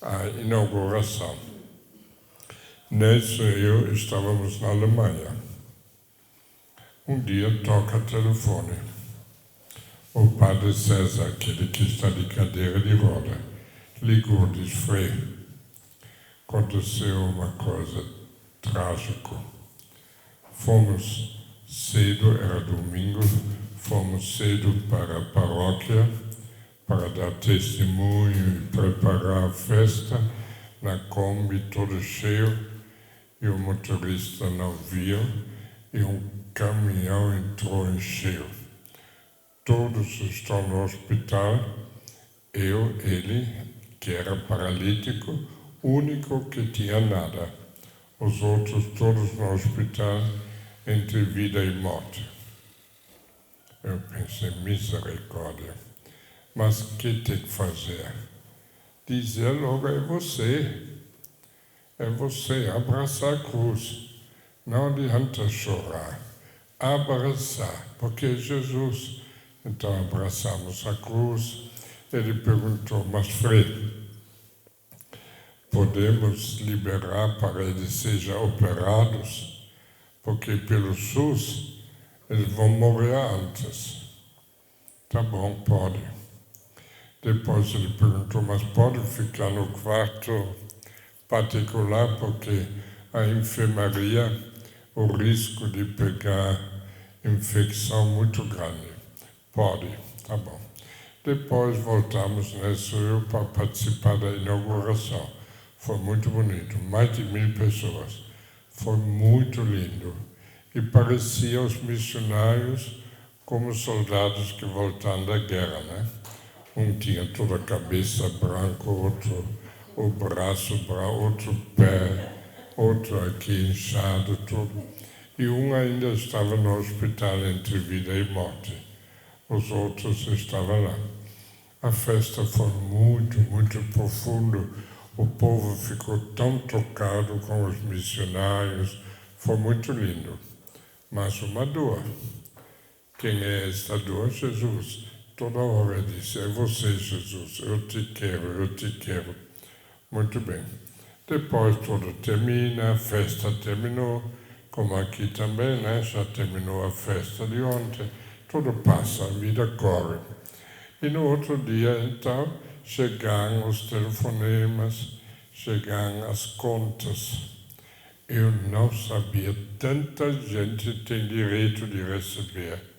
A: a inauguração. Nessa eu estávamos na Alemanha. Um dia toca o telefone. O padre César, aquele que está de cadeira de roda, ligou, diz: Frei, aconteceu uma coisa trágica. Fomos cedo, era domingo, fomos cedo para a paróquia para dar testemunho e preparar a festa, na Kombi todo cheio, e o motorista não viu, e um caminhão entrou em cheio. Todos estão no hospital, ele, que era paralítico, único que tinha nada. Os outros todos no hospital, entre vida e morte. Eu pensei, misericórdia. Mas o que tem que fazer? Dizer logo, é você, abraçar a cruz. Não adianta chorar, abraçar, porque é Jesus. Então abraçamos a cruz. Ele perguntou, mas Frei, podemos liberar para eles sejam operados? Porque pelo SUS eles vão morrer antes. Tá bom, pode. Depois ele perguntou, mas pode ficar no quarto particular, porque a enfermaria, o risco de pegar infecção muito grande. Pode, tá bom. Depois voltamos nessa eu para participar da inauguração. Foi muito bonito, mais de 1000 pessoas. Foi muito lindo. E parecia os missionários como soldados que voltaram da guerra, né? Um tinha toda a cabeça branca, outro o braço branco, outro pé, outro aqui inchado, tudo. E um ainda estava no hospital entre vida e morte. Os outros estavam lá. A festa foi muito, muito profunda. O povo ficou tão tocado com os missionários. Foi muito lindo. Mas uma dor. Quem é esta dor? Jesus. Toda hora disse, é você, Jesus. Eu te quero, eu te quero. Muito bem. Depois tudo termina, a festa terminou. Como aqui também, né? Já terminou a festa de ontem. Tudo passa, a vida corre. E no outro dia, então, chegaram os telefonemas, chegaram as contas. Eu não sabia, tanta gente tem direito de receber.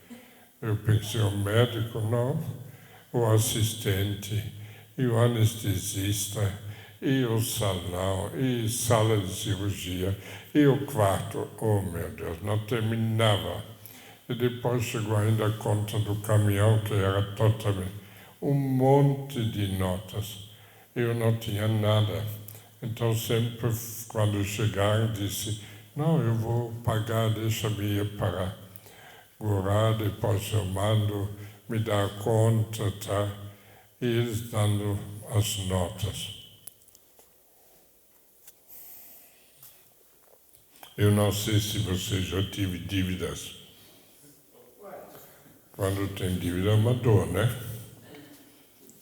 A: Eu pensei, o médico não, o assistente, e o anestesista, e o salão, e sala de cirurgia, e o quarto. Oh, meu Deus, não terminava. E depois chegou ainda a conta do caminhão, que era totalmente um monte de notas. Eu não tinha nada. Então sempre, quando chegaram, disse, não, eu vou pagar, deixa-me ir para Gorá, depois eu mando, me dá a conta, tá? E eles dando as notas. Eu não sei se você já teve dívidas. Quando tem dívida é uma dor, né?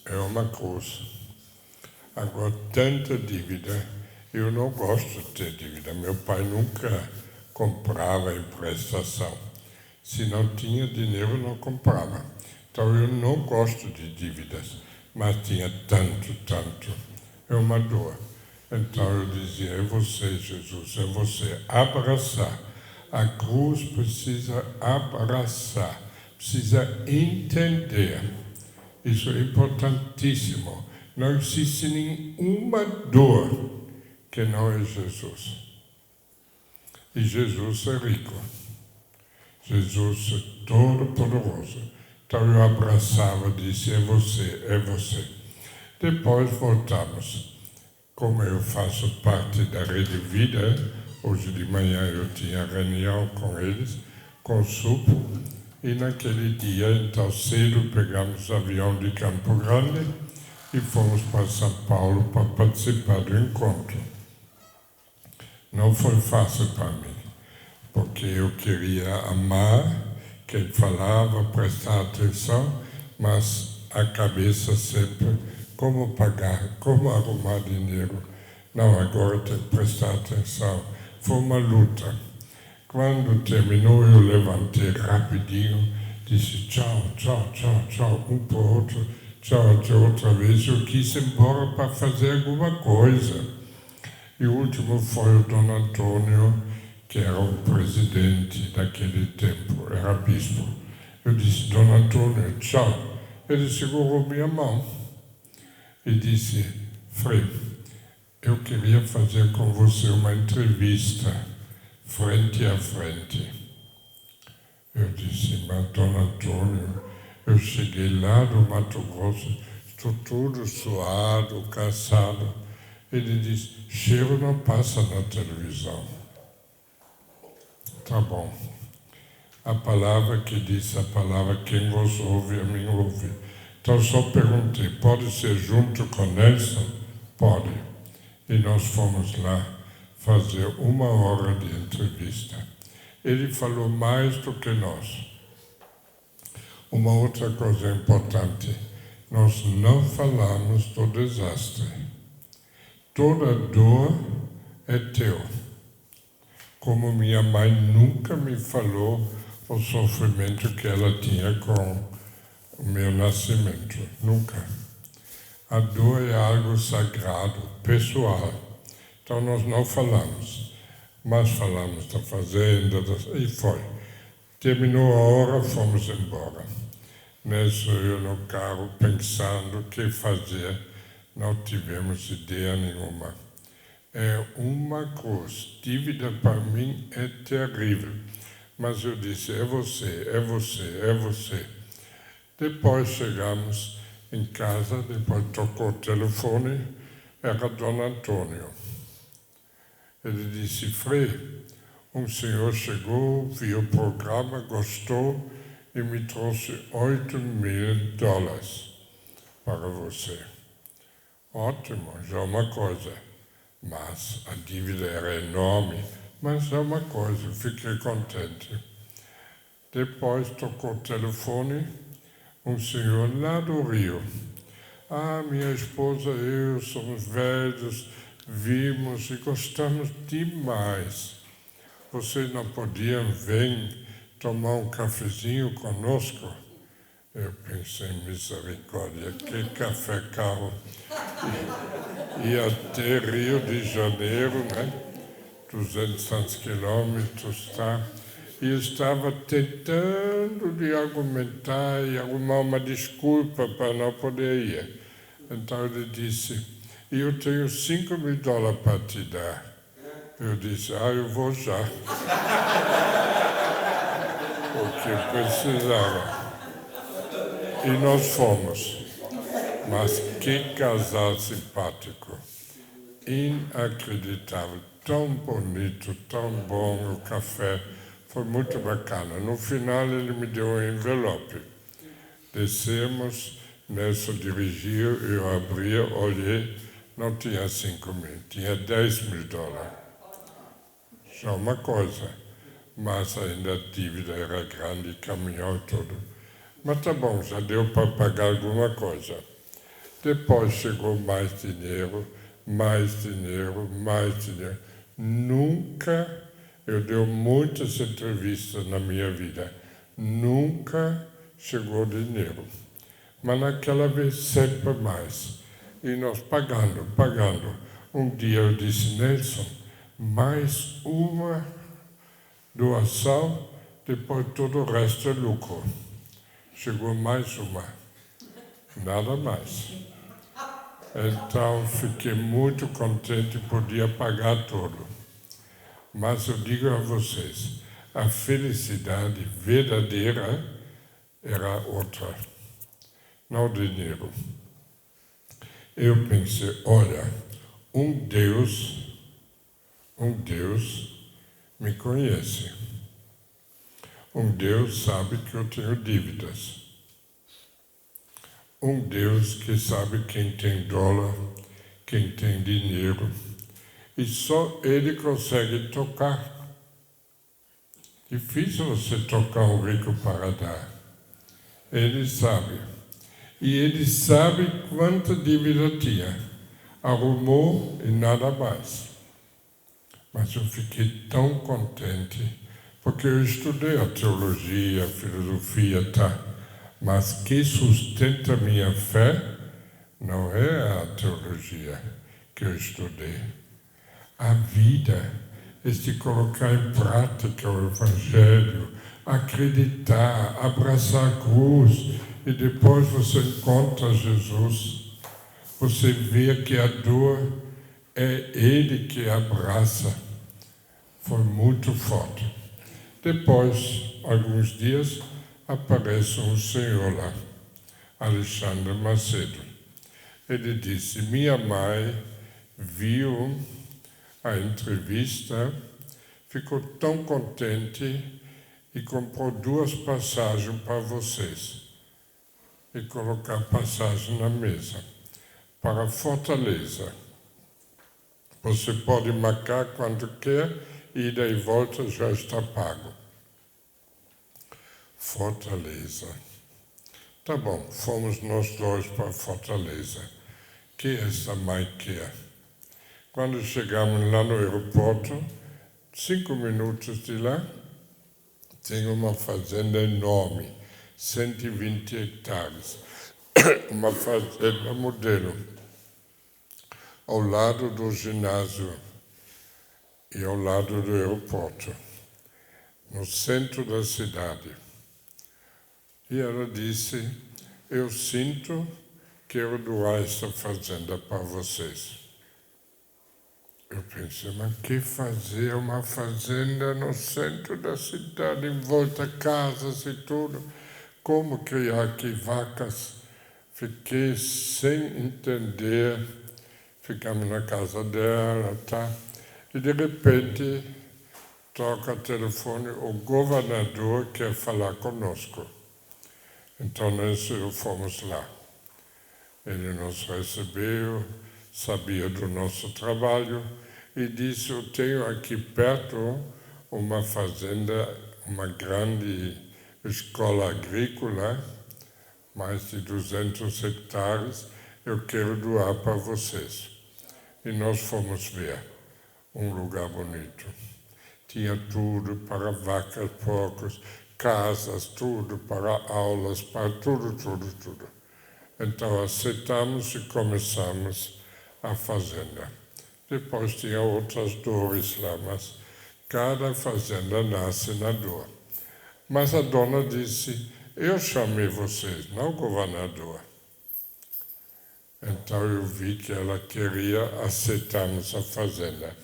A: É uma cruz. Agora, tanta dívida, eu não gosto de ter dívida. Meu pai nunca comprava em prestação. Se não tinha dinheiro, não comprava. Então, eu não gosto de dívidas, mas tinha tanto. É uma dor. Então, eu dizia, é você, Jesus, é você. Abraçar. A cruz precisa abraçar. Precisa entender. Isso é importantíssimo. Não existe nenhuma dor que não é Jesus. E Jesus é rico. Jesus é todo poderoso. Então eu abraçava e disse, é você. Depois voltamos. Como eu faço parte da Rede Vida, hoje de manhã eu tinha reunião com eles, com o SUP, e naquele dia, então cedo, pegamos o avião de Campo Grande e fomos para São Paulo para participar do encontro. Não foi fácil para mim, porque eu queria amar quem falava, prestar atenção, mas a cabeça sempre, como pagar, como arrumar dinheiro. Não, agora tem que prestar atenção. Foi uma luta. Quando terminou, eu levantei rapidinho, disse tchau, tchau, tchau, tchau, um para o outro, tchau, até outra vez. Eu quis ir embora para fazer alguma coisa. E o último foi o Dom Antônio, que era o presidente daquele tempo, era bispo. Eu disse, Dom Antônio, tchau. Ele segurou minha mão e disse, Frei, eu queria fazer com você uma entrevista, frente a frente. Eu disse, mas Dom Antônio, eu cheguei lá do Mato Grosso, estou todo suado, cansado. Ele disse, cheiro não passa na televisão. Tá bom. A palavra que disse a palavra, quem vos ouve, a mim ouve. Então só perguntei, pode ser junto com Nelson? Pode. E nós fomos lá fazer 1 hora de entrevista. Ele falou mais do que nós. Uma outra coisa importante, nós não falamos do desastre. Toda dor é teu. Como minha mãe nunca me falou o sofrimento que ela tinha com o meu nascimento. Nunca. A dor é algo sagrado, pessoal. Então nós não falamos. Mas falamos da fazenda, e foi. Terminou a hora, fomos embora. Nessa eu no carro pensando o que fazer, não tivemos ideia nenhuma. É uma cruz, dívida para mim é terrível. Mas eu disse, é você, é você, é você. Depois chegamos em casa, depois tocou o telefone, era Dom Antônio. Ele disse, Frei, um senhor chegou, viu o programa, gostou e me trouxe $8.000 para você. Ótimo, já é uma coisa. Mas a dívida era enorme, mas é uma coisa, fiquei contente. Depois tocou o telefone, um senhor lá do Rio. Minha esposa e eu somos velhos, vimos e gostamos demais. Vocês não podiam vir tomar um cafezinho conosco? Eu pensei, misericórdia, que café caro. E até Rio de Janeiro, né? 200 quilômetros, tá? E eu estava tentando de argumentar e arrumar uma desculpa para não poder ir. Então ele disse, eu tenho $5.000 para te dar. Eu disse, eu vou já. Porque precisava. E nós fomos. Mas que casal simpático. Inacreditável. Tão bonito, tão bom o café. Foi muito bacana. No final ele me deu um envelope. Descemos, Nelson dirigiu, eu abri, olhei, não tinha 5.000, tinha $10.000. Só uma coisa, mas ainda a dívida era grande, caminhão e tudo. Mas tá bom, já deu para pagar alguma coisa. Depois chegou mais dinheiro, mais dinheiro, mais dinheiro. Nunca, eu dei muitas entrevistas na minha vida, nunca chegou dinheiro. Mas naquela vez sempre mais. E nós pagando. Um dia eu disse, Nelson, mais uma doação, depois todo o resto é lucro. Chegou mais uma, nada mais. Então fiquei muito contente, podia pagar tudo. Mas eu digo a vocês, a felicidade verdadeira era outra, não o dinheiro. Eu pensei, olha, um Deus me conhece. Um Deus sabe que eu tenho dívidas. Um Deus que sabe quem tem dólar, quem tem dinheiro. E só Ele consegue tocar. Difícil você tocar um rico para dar. Ele sabe. E Ele sabe quanta dívida tinha. arrumou e nada mais. Mas eu fiquei tão contente, porque eu estudei a teologia, a filosofia, tá? Mas que sustenta minha fé não é a teologia que eu estudei. A vida é de colocar em prática o Evangelho, acreditar, abraçar a cruz, e depois você encontra Jesus. Você vê que a dor é Ele que abraça. Foi muito forte. Depois, alguns dias, aparece um senhor lá, Alexandre Macedo. Ele disse: minha mãe viu a entrevista, ficou tão contente e comprou 2 passagens para vocês. E colocar passagem na mesa. Para Fortaleza. Você pode marcar quando quer, ida e volta já está pago. Fortaleza. Tá bom, fomos nós 2 para Fortaleza. Que essa mãe quer? Quando chegamos lá no aeroporto, 5 minutos de lá, tem uma fazenda enorme, 120 hectares. Uma fazenda modelo, ao lado do ginásio e ao lado do aeroporto, no centro da cidade. E ela disse: eu sinto, quero doar essa fazenda para vocês. Eu pensei, mas que fazer uma fazenda no centro da cidade, em volta a casas e tudo? Como criar aqui vacas? Fiquei sem entender, ficamos na casa dela, tá? E de repente toca o telefone, o governador quer falar conosco. Então nós fomos lá. Ele nos recebeu, sabia do nosso trabalho e disse: eu tenho aqui perto uma fazenda, uma grande escola agrícola, mais de 200 hectares, eu quero doar para vocês. E nós fomos ver um lugar bonito. Tinha tudo para vacas, porcos, casas, tudo para aulas, para tudo. Então aceitamos e começamos a fazenda. Depois tinha outras dores lá, mas cada fazenda nasce na dor. Mas a dona disse: eu chamei vocês, não o governador. Então eu vi que ela queria aceitarmos a fazenda,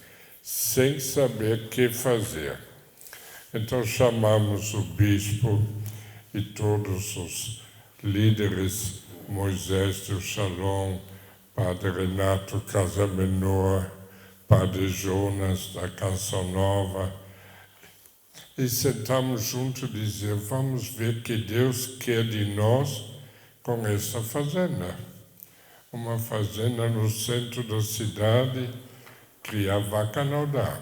A: sem saber o que fazer. Então chamamos o bispo e todos os líderes, Moisés do Shalom, Padre Renato Casamenor, Padre Jonas da Canção Nova, e sentamos juntos e dizer: vamos ver o que Deus quer de nós com essa fazenda. Uma fazenda no centro da cidade, criar vaca não dá.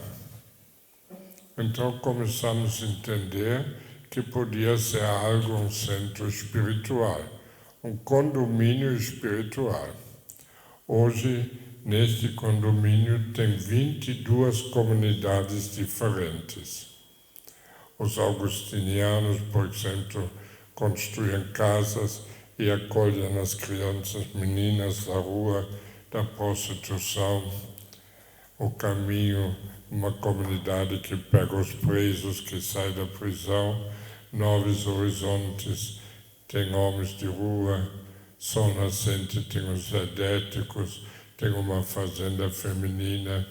A: Então começamos a entender que podia ser algo, um centro espiritual, um condomínio espiritual. Hoje, neste condomínio, tem 22 comunidades diferentes. Os augustinianos, por exemplo, construem casas e acolhem as crianças, meninas da rua, da prostituição. O caminho, uma comunidade que pega os presos que saem da prisão, Novos Horizontes, tem homens de rua, Sol Nascente tem os vedéticos, tem uma fazenda feminina,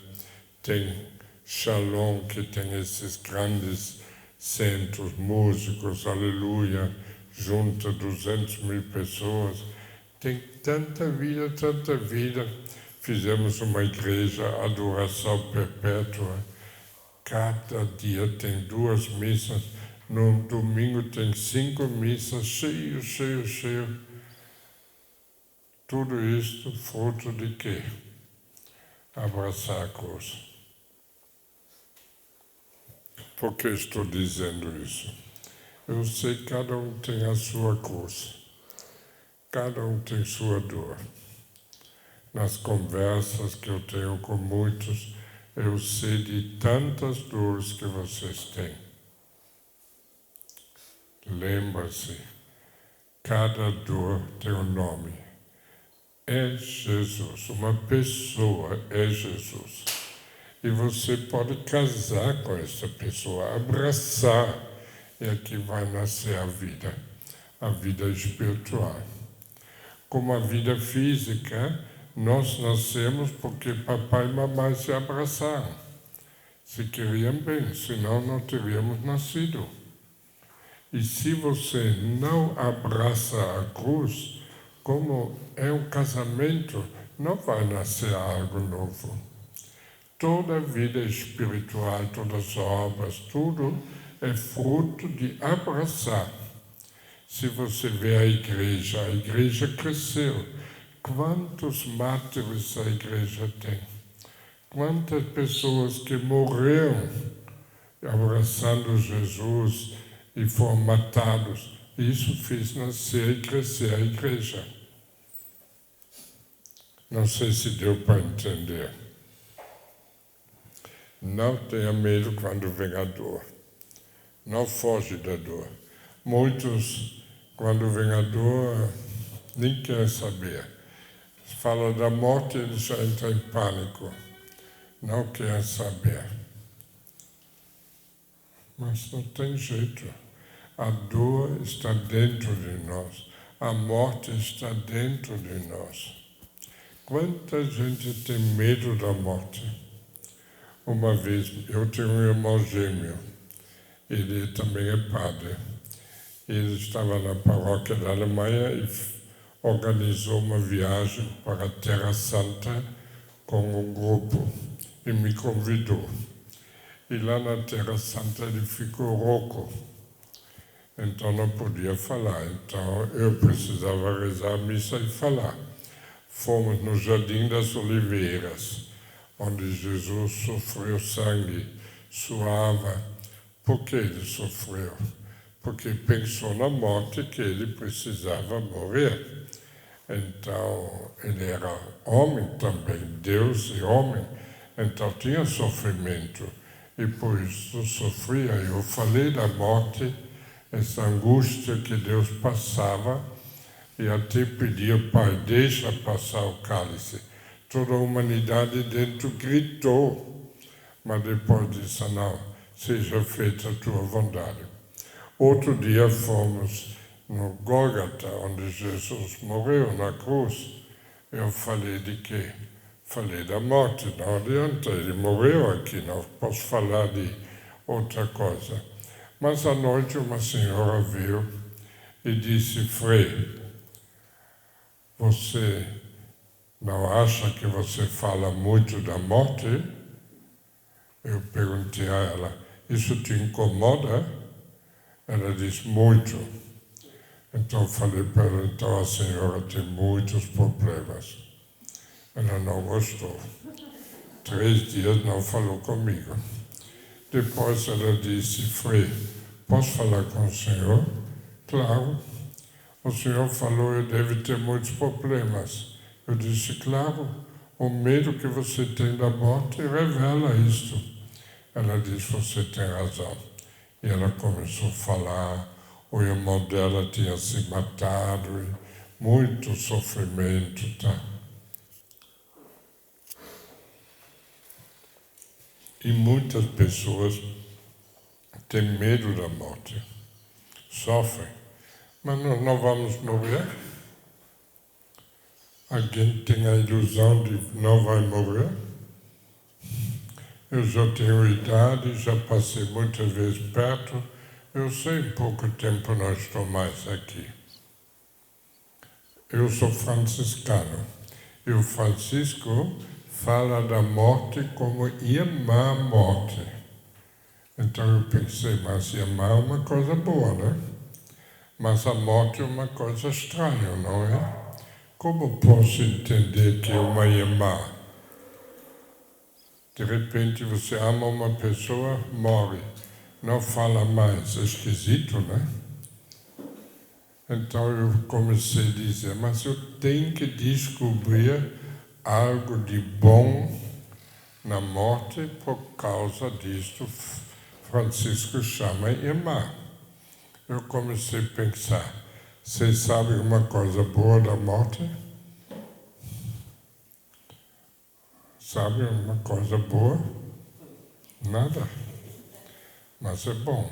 A: tem Shalom, que tem esses grandes centros, músicos, aleluia, junta 200.000 pessoas. Tem tanta vida. Fizemos uma igreja, adoração perpétua. Cada dia tem 2 missas. No domingo tem 5 missas, cheio. Tudo isto fruto de quê? Abraçar a cruz. Por que estou dizendo isso? Eu sei que cada um tem a sua cruz. Cada um tem sua dor. nas conversas que eu tenho com muitos, eu sei de tantas dores que vocês têm. Lembra-se, cada dor tem um nome. É Jesus, uma pessoa é Jesus. E você pode casar com essa pessoa, abraçar, e aqui vai nascer a vida espiritual. Como a vida física, nós nascemos porque papai e mamãe se abraçaram. Se queriam bem, senão não teríamos nascido. E se você não abraça a cruz, como é um casamento, não vai nascer algo novo. Toda a vida espiritual, todas as obras, tudo é fruto de abraçar. Se você vê a igreja cresceu. Quantos mártires a igreja tem? Quantas pessoas que morreram abraçando Jesus e foram matados. Isso fez nascer e crescer a igreja. Não sei se deu para entender. Não tenha medo quando vem a dor. Não foge da dor. Muitos, quando vem a dor, nem querem saber. Fala da morte, eles já entram em pânico. Não querem saber. Mas não tem jeito. A dor está dentro de nós. A morte está dentro de nós. Quanta gente tem medo da morte? Uma vez, eu tenho um irmão gêmeo. Ele também é padre. Ele estava na paróquia da Alemanha e organizou uma viagem para a Terra Santa com um grupo e me convidou. E lá na Terra Santa ele ficou rouco, então não podia falar. Então eu precisava rezar a missa e falar. Fomos no Jardim das Oliveiras, onde Jesus sofreu sangue, suava. Por que ele sofreu? Porque pensou na morte que ele precisava morrer. Então, ele era homem também, Deus e homem, então tinha sofrimento. E por isso sofria. Eu falei da morte, essa angústia que Deus passava, e até pedia, Pai, deixa passar o cálice. Toda a humanidade dentro gritou, mas depois disse, não, seja feita a tua vontade. Outro dia fomos no Gólgota, onde Jesus morreu na cruz. Eu falei de quê? Falei da morte, não adianta, ele morreu aqui, não posso falar de outra coisa. Mas à noite uma senhora veio e disse, Frei, você não acha que você fala muito da morte? Eu perguntei a ela, isso te incomoda? Ela disse, muito. Então eu falei para ela, então a senhora tem muitos problemas. Ela não gostou. 3 dias não falou comigo. Depois ela disse, Frei, posso falar com o senhor? Claro. O senhor falou, eu devo ter muitos problemas. Eu disse, claro, o medo que você tem da morte revela isso. Ela disse, você tem razão. E ela começou a falar, o irmão dela tinha se matado, e muito sofrimento, tá? E muitas pessoas têm medo da morte, sofrem, mas nós não vamos morrer. Alguém tem a ilusão de não vai morrer? Eu já tenho idade, já passei muitas vezes perto, eu sei em pouco tempo não estou mais aqui. Eu sou franciscano, e o Francisco fala da morte como irmã morte. Então eu pensei, mas irmã é uma coisa boa, né? Mas a morte é uma coisa estranha, não é? Como posso entender que é uma irmã? De repente você ama uma pessoa, morre, não fala mais, é esquisito, né? Então eu comecei a dizer, mas eu tenho que descobrir algo de bom na morte, por causa disto, Francisco chama Irmã. Eu comecei a pensar, vocês sabem uma coisa boa da morte? Sabe uma coisa boa? Nada. Mas é bom.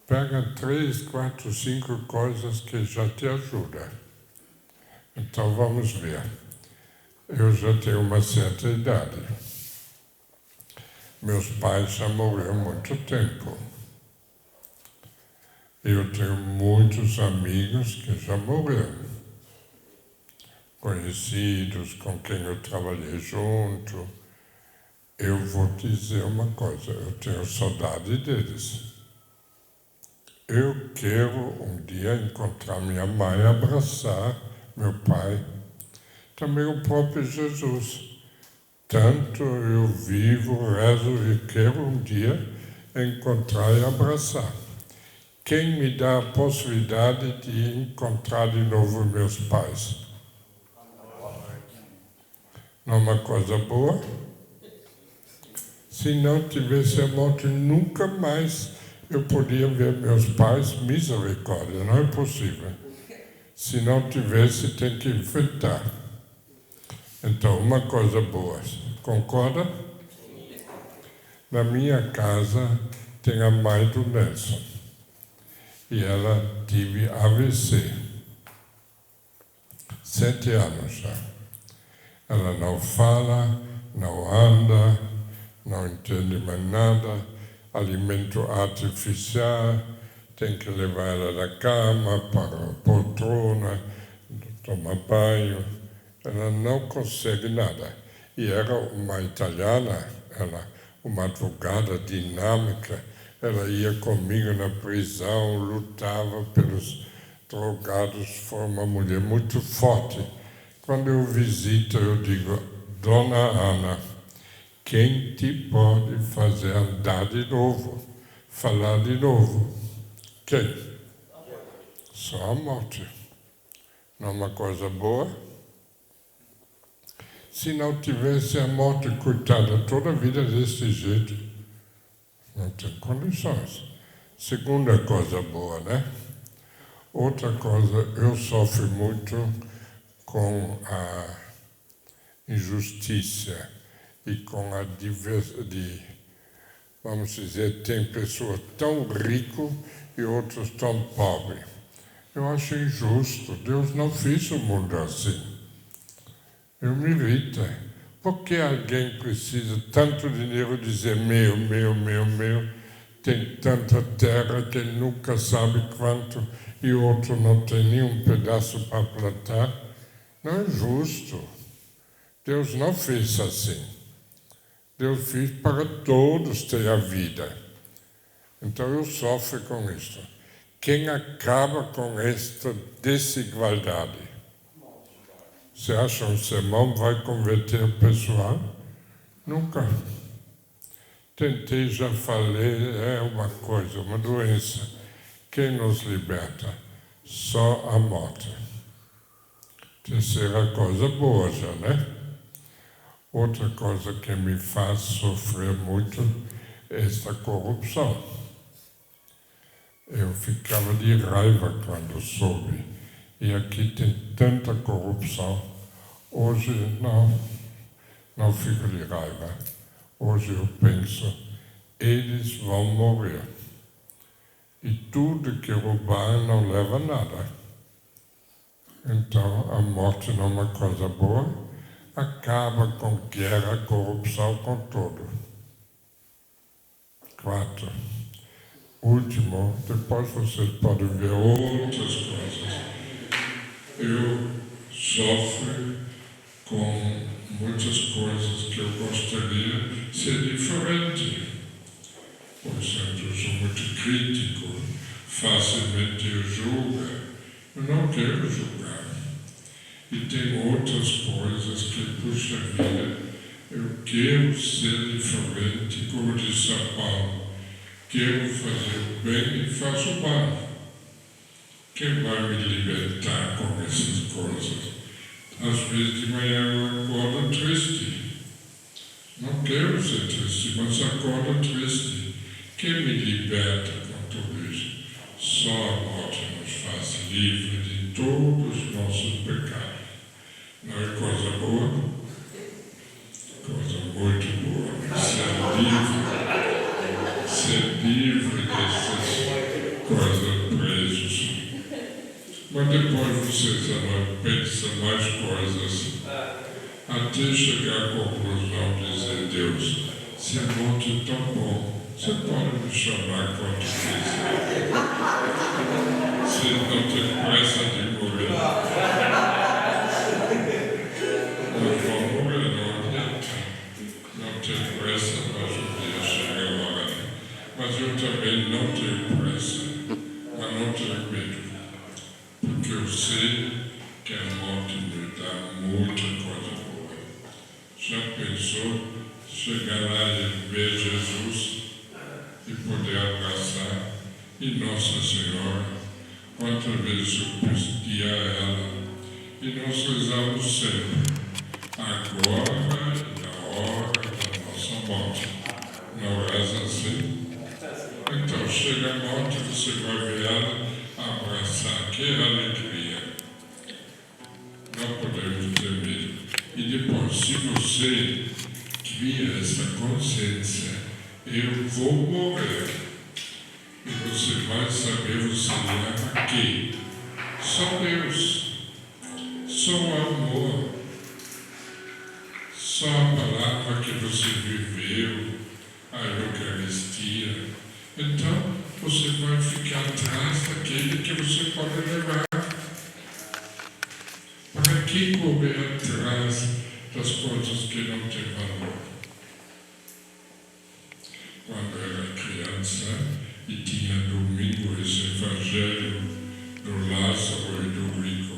A: Pega 3, 4, 5 coisas que já te ajudam. Então vamos ver. Eu já tenho uma certa idade. Meus pais já morreram há muito tempo. Eu tenho muitos amigos que já morreram. Conhecidos, com quem eu trabalhei junto. Eu vou dizer uma coisa, eu tenho saudade deles. Eu quero um dia encontrar minha mãe, abraçar meu pai, também o próprio Jesus. Tanto eu vivo, rezo e quero um dia encontrar e abraçar. Quem me dá a possibilidade de encontrar de novo meus pais? Não é uma coisa boa? Se não tivesse a morte, nunca mais eu podia ver meus pais. Misericórdia, não é possível. Se não tivesse, tem que enfrentar. Então, uma coisa boa, concorda? Na minha casa tem a mãe do Nelson. E ela teve AVC. 7 anos já. Ela não fala, não anda, não entende mais nada, alimento artificial, tem que levar ela da cama para a poltrona, tomar banho. Ela não consegue nada. E era uma italiana, uma advogada dinâmica. Ela ia comigo na prisão, lutava pelos drogados, foi uma mulher muito forte. Quando eu visito, eu digo, Dona Ana, quem te pode fazer andar de novo, falar de novo? Quem? Só a morte. Não é uma coisa boa? Se não tivesse a morte, coitada, toda a vida desse jeito, não tem condições. Segunda coisa boa, né? Outra coisa, eu sofro muito com a injustiça e com a diversidade. Vamos dizer, tem pessoas tão ricas e outros tão pobres. Eu acho injusto. Deus não fez o mundo assim. Eu me irrita. Por que alguém precisa tanto dinheiro dizer meu, meu, meu, meu? Tem tanta terra que ele nunca sabe quanto e o outro não tem nenhum pedaço para plantar. Não é justo. Deus não fez assim. Deus fez para todos ter a vida. Então eu sofro com isso. Quem acaba com esta desigualdade? Você acha que um sermão vai converter o pessoal? Nunca. Tentei, já falei, é uma coisa, uma doença. Quem nos liberta? Só a morte. Terceira coisa boa já, né? Outra coisa que me faz sofrer muito é esta corrupção. Eu ficava de raiva quando soube. E aqui tem tanta corrupção. Hoje não fico de raiva. Hoje eu penso, eles vão morrer. E tudo que roubar não leva a nada. Então a morte não é uma coisa boa, acaba com guerra, corrupção, com tudo. 4. Último, depois vocês podem ver outras coisas. Eu sofro com muitas coisas que eu gostaria de ser diferente. Por exemplo, eu sou muito crítico, facilmente eu julgo. Eu não quero julgar. E tem outras coisas que, puxa vida, eu quero ser diferente, como diz São Paulo. Quero fazer o bem e faço o mal. Quem vai me libertar com essas coisas? Às vez de manhã eu acordo triste. Não quero ser triste, mas acordo triste. Quem me liberta com tudo isso? Só a morte nos faz livre de todos os nossos pecados. Não é coisa boa? Coisa muito boa. Ser livre dessas coisas presas. Mas depois vocês pensam mais coisas, até chegar à conclusão de dizer, Deus, se a morte é tão bom, você pode me chamar quando quiser. Se não tem pressa de morrer. Nós vamos morrer, não adianta. Não tem pressa, mas um dia chega a hora. Mas eu também não tenho pressa, mas não tenho medo. Porque eu sei que a morte me dá muita coisa boa. Já pensou chegar lá e ver Jesus e poder abraçar? E Nossa Senhora, quantas vezes eu pedia a ela, e nós rezamos sempre, agora e na hora da nossa morte. Não reza assim? Então chega a morte, você vai ver ela, abraçar, que alegria. Não podemos ter medo. E depois, se você cria essa consciência, eu vou morrer, e você vai saber, você leva quê? Só Deus, só o amor, só a palavra que você viveu, a Eucaristia. Então, você vai ficar atrás daquele que você pode levar. Para que correr atrás das coisas que não têm valor? Quando era criança e tinha domingo esse evangelho do Lázaro e do rico,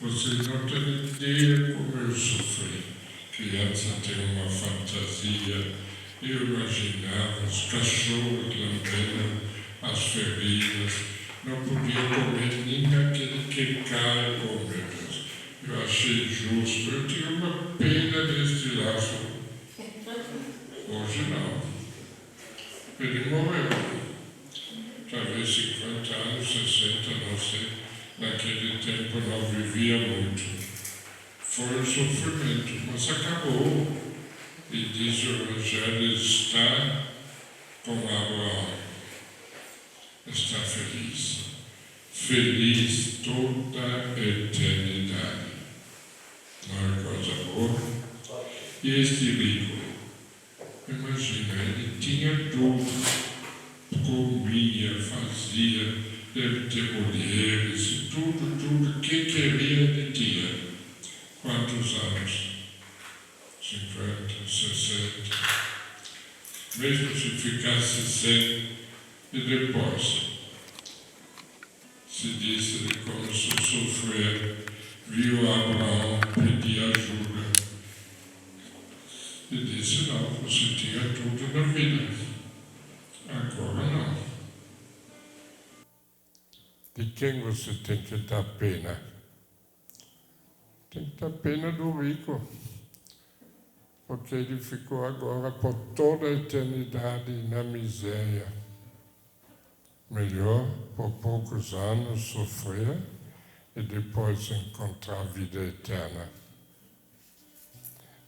A: vocês não têm ideia como eu sofri. Criança tem uma fantasia. Eu imaginava os cachorros lambendo as feridas, não podia comer nem aquele que cai, oh meu Deus. Eu achei justo, eu tinha uma pena deste Lázaro. Hoje não. Ele morreu. Talvez 50 anos, 60, não sei. Naquele tempo não vivia muito. Foi um sofrimento, mas acabou. E diz o Evangelho, está com Abraão, está feliz. Feliz toda a eternidade. Não é coisa boa? E este rico, imagina, ele tinha tudo, comia, fazia, deve ter mulheres, e tudo que queria ele tinha. Quantos anos? 50, 60. Mesmo se ficasse 100, e depois se disse, ele começou a sofrer, viu Abraão pedir ajuda. E disse, não, você tinha tudo na vida, agora não. De quem você tem que dar pena? Tem que dar pena do rico, porque ele ficou agora por toda a eternidade na miséria. Melhor, por poucos anos, sofrer e depois encontrar a vida eterna.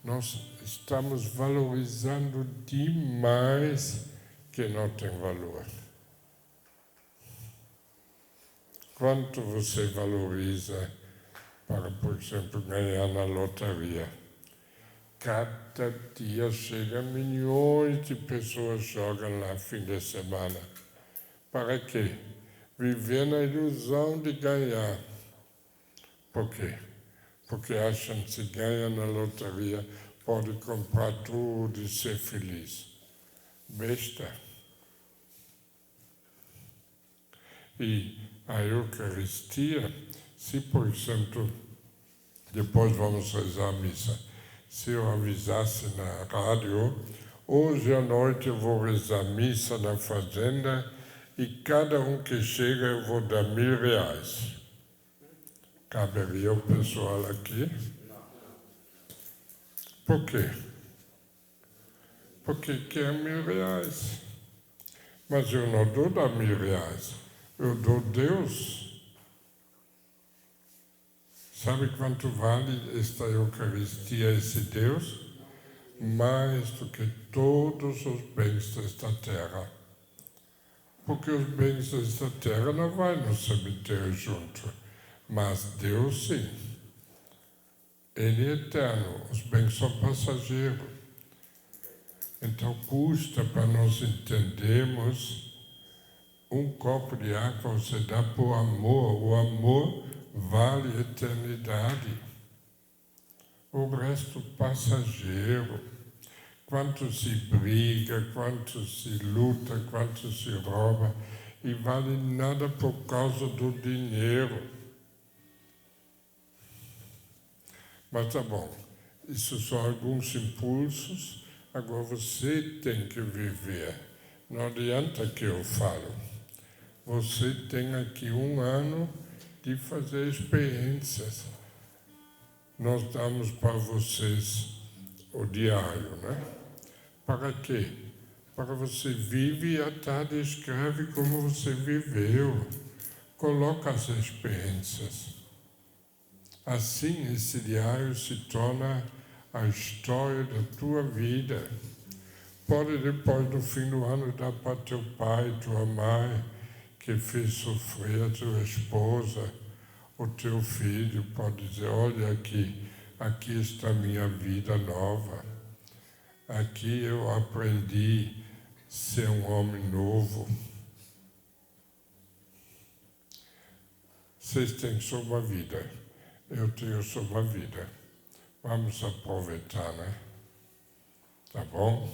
A: Nós estamos valorizando demais que não tem valor. Quanto você valoriza para, por exemplo, ganhar na loteria? Cada dia chegam milhões de pessoas jogam lá fim de semana. Para quê? Viver na ilusão de ganhar. Por quê? Porque acham que se ganha na loteria, pode comprar tudo e ser feliz. Besta. E a Eucaristia, se, por exemplo, depois vamos rezar a missa, se eu avisasse na rádio, hoje à noite eu vou rezar a missa na fazenda e cada um que chega eu vou dar R$1.000. Caberia o pessoal aqui? Por quê? Porque quer R$1.000. Mas eu não dou R$1.000, eu dou Deus. Sabe quanto vale esta Eucaristia, esse Deus? Mais do que todos os bens desta terra. Porque os bens desta terra não vão no cemitério junto, mas Deus sim. Ele é eterno, os bens são passageiros. Então custa para nós entendermos, um copo de água você dá por amor, o amor vale a eternidade. O resto passageiro. Quanto se briga, quanto se luta, quanto se rouba, e vale nada por causa do dinheiro. Mas tá bom, isso são alguns impulsos, agora você tem que viver. Não adianta que eu falo. Você tem aqui 1 ano de fazer experiências. Nós damos para vocês o diário, né? Para quê? Para você vive e à tarde escreve como você viveu. Coloca as experiências. Assim, esse diário se torna a história da tua vida. Pode depois, no fim do ano, dar para teu pai, tua mãe, que fez sofrer a tua esposa, o teu filho. Pode dizer, olha aqui está a minha vida nova. Aqui eu aprendi a ser um homem novo. Vocês têm só uma vida, eu tenho só uma vida. Vamos aproveitar, né? Tá bom?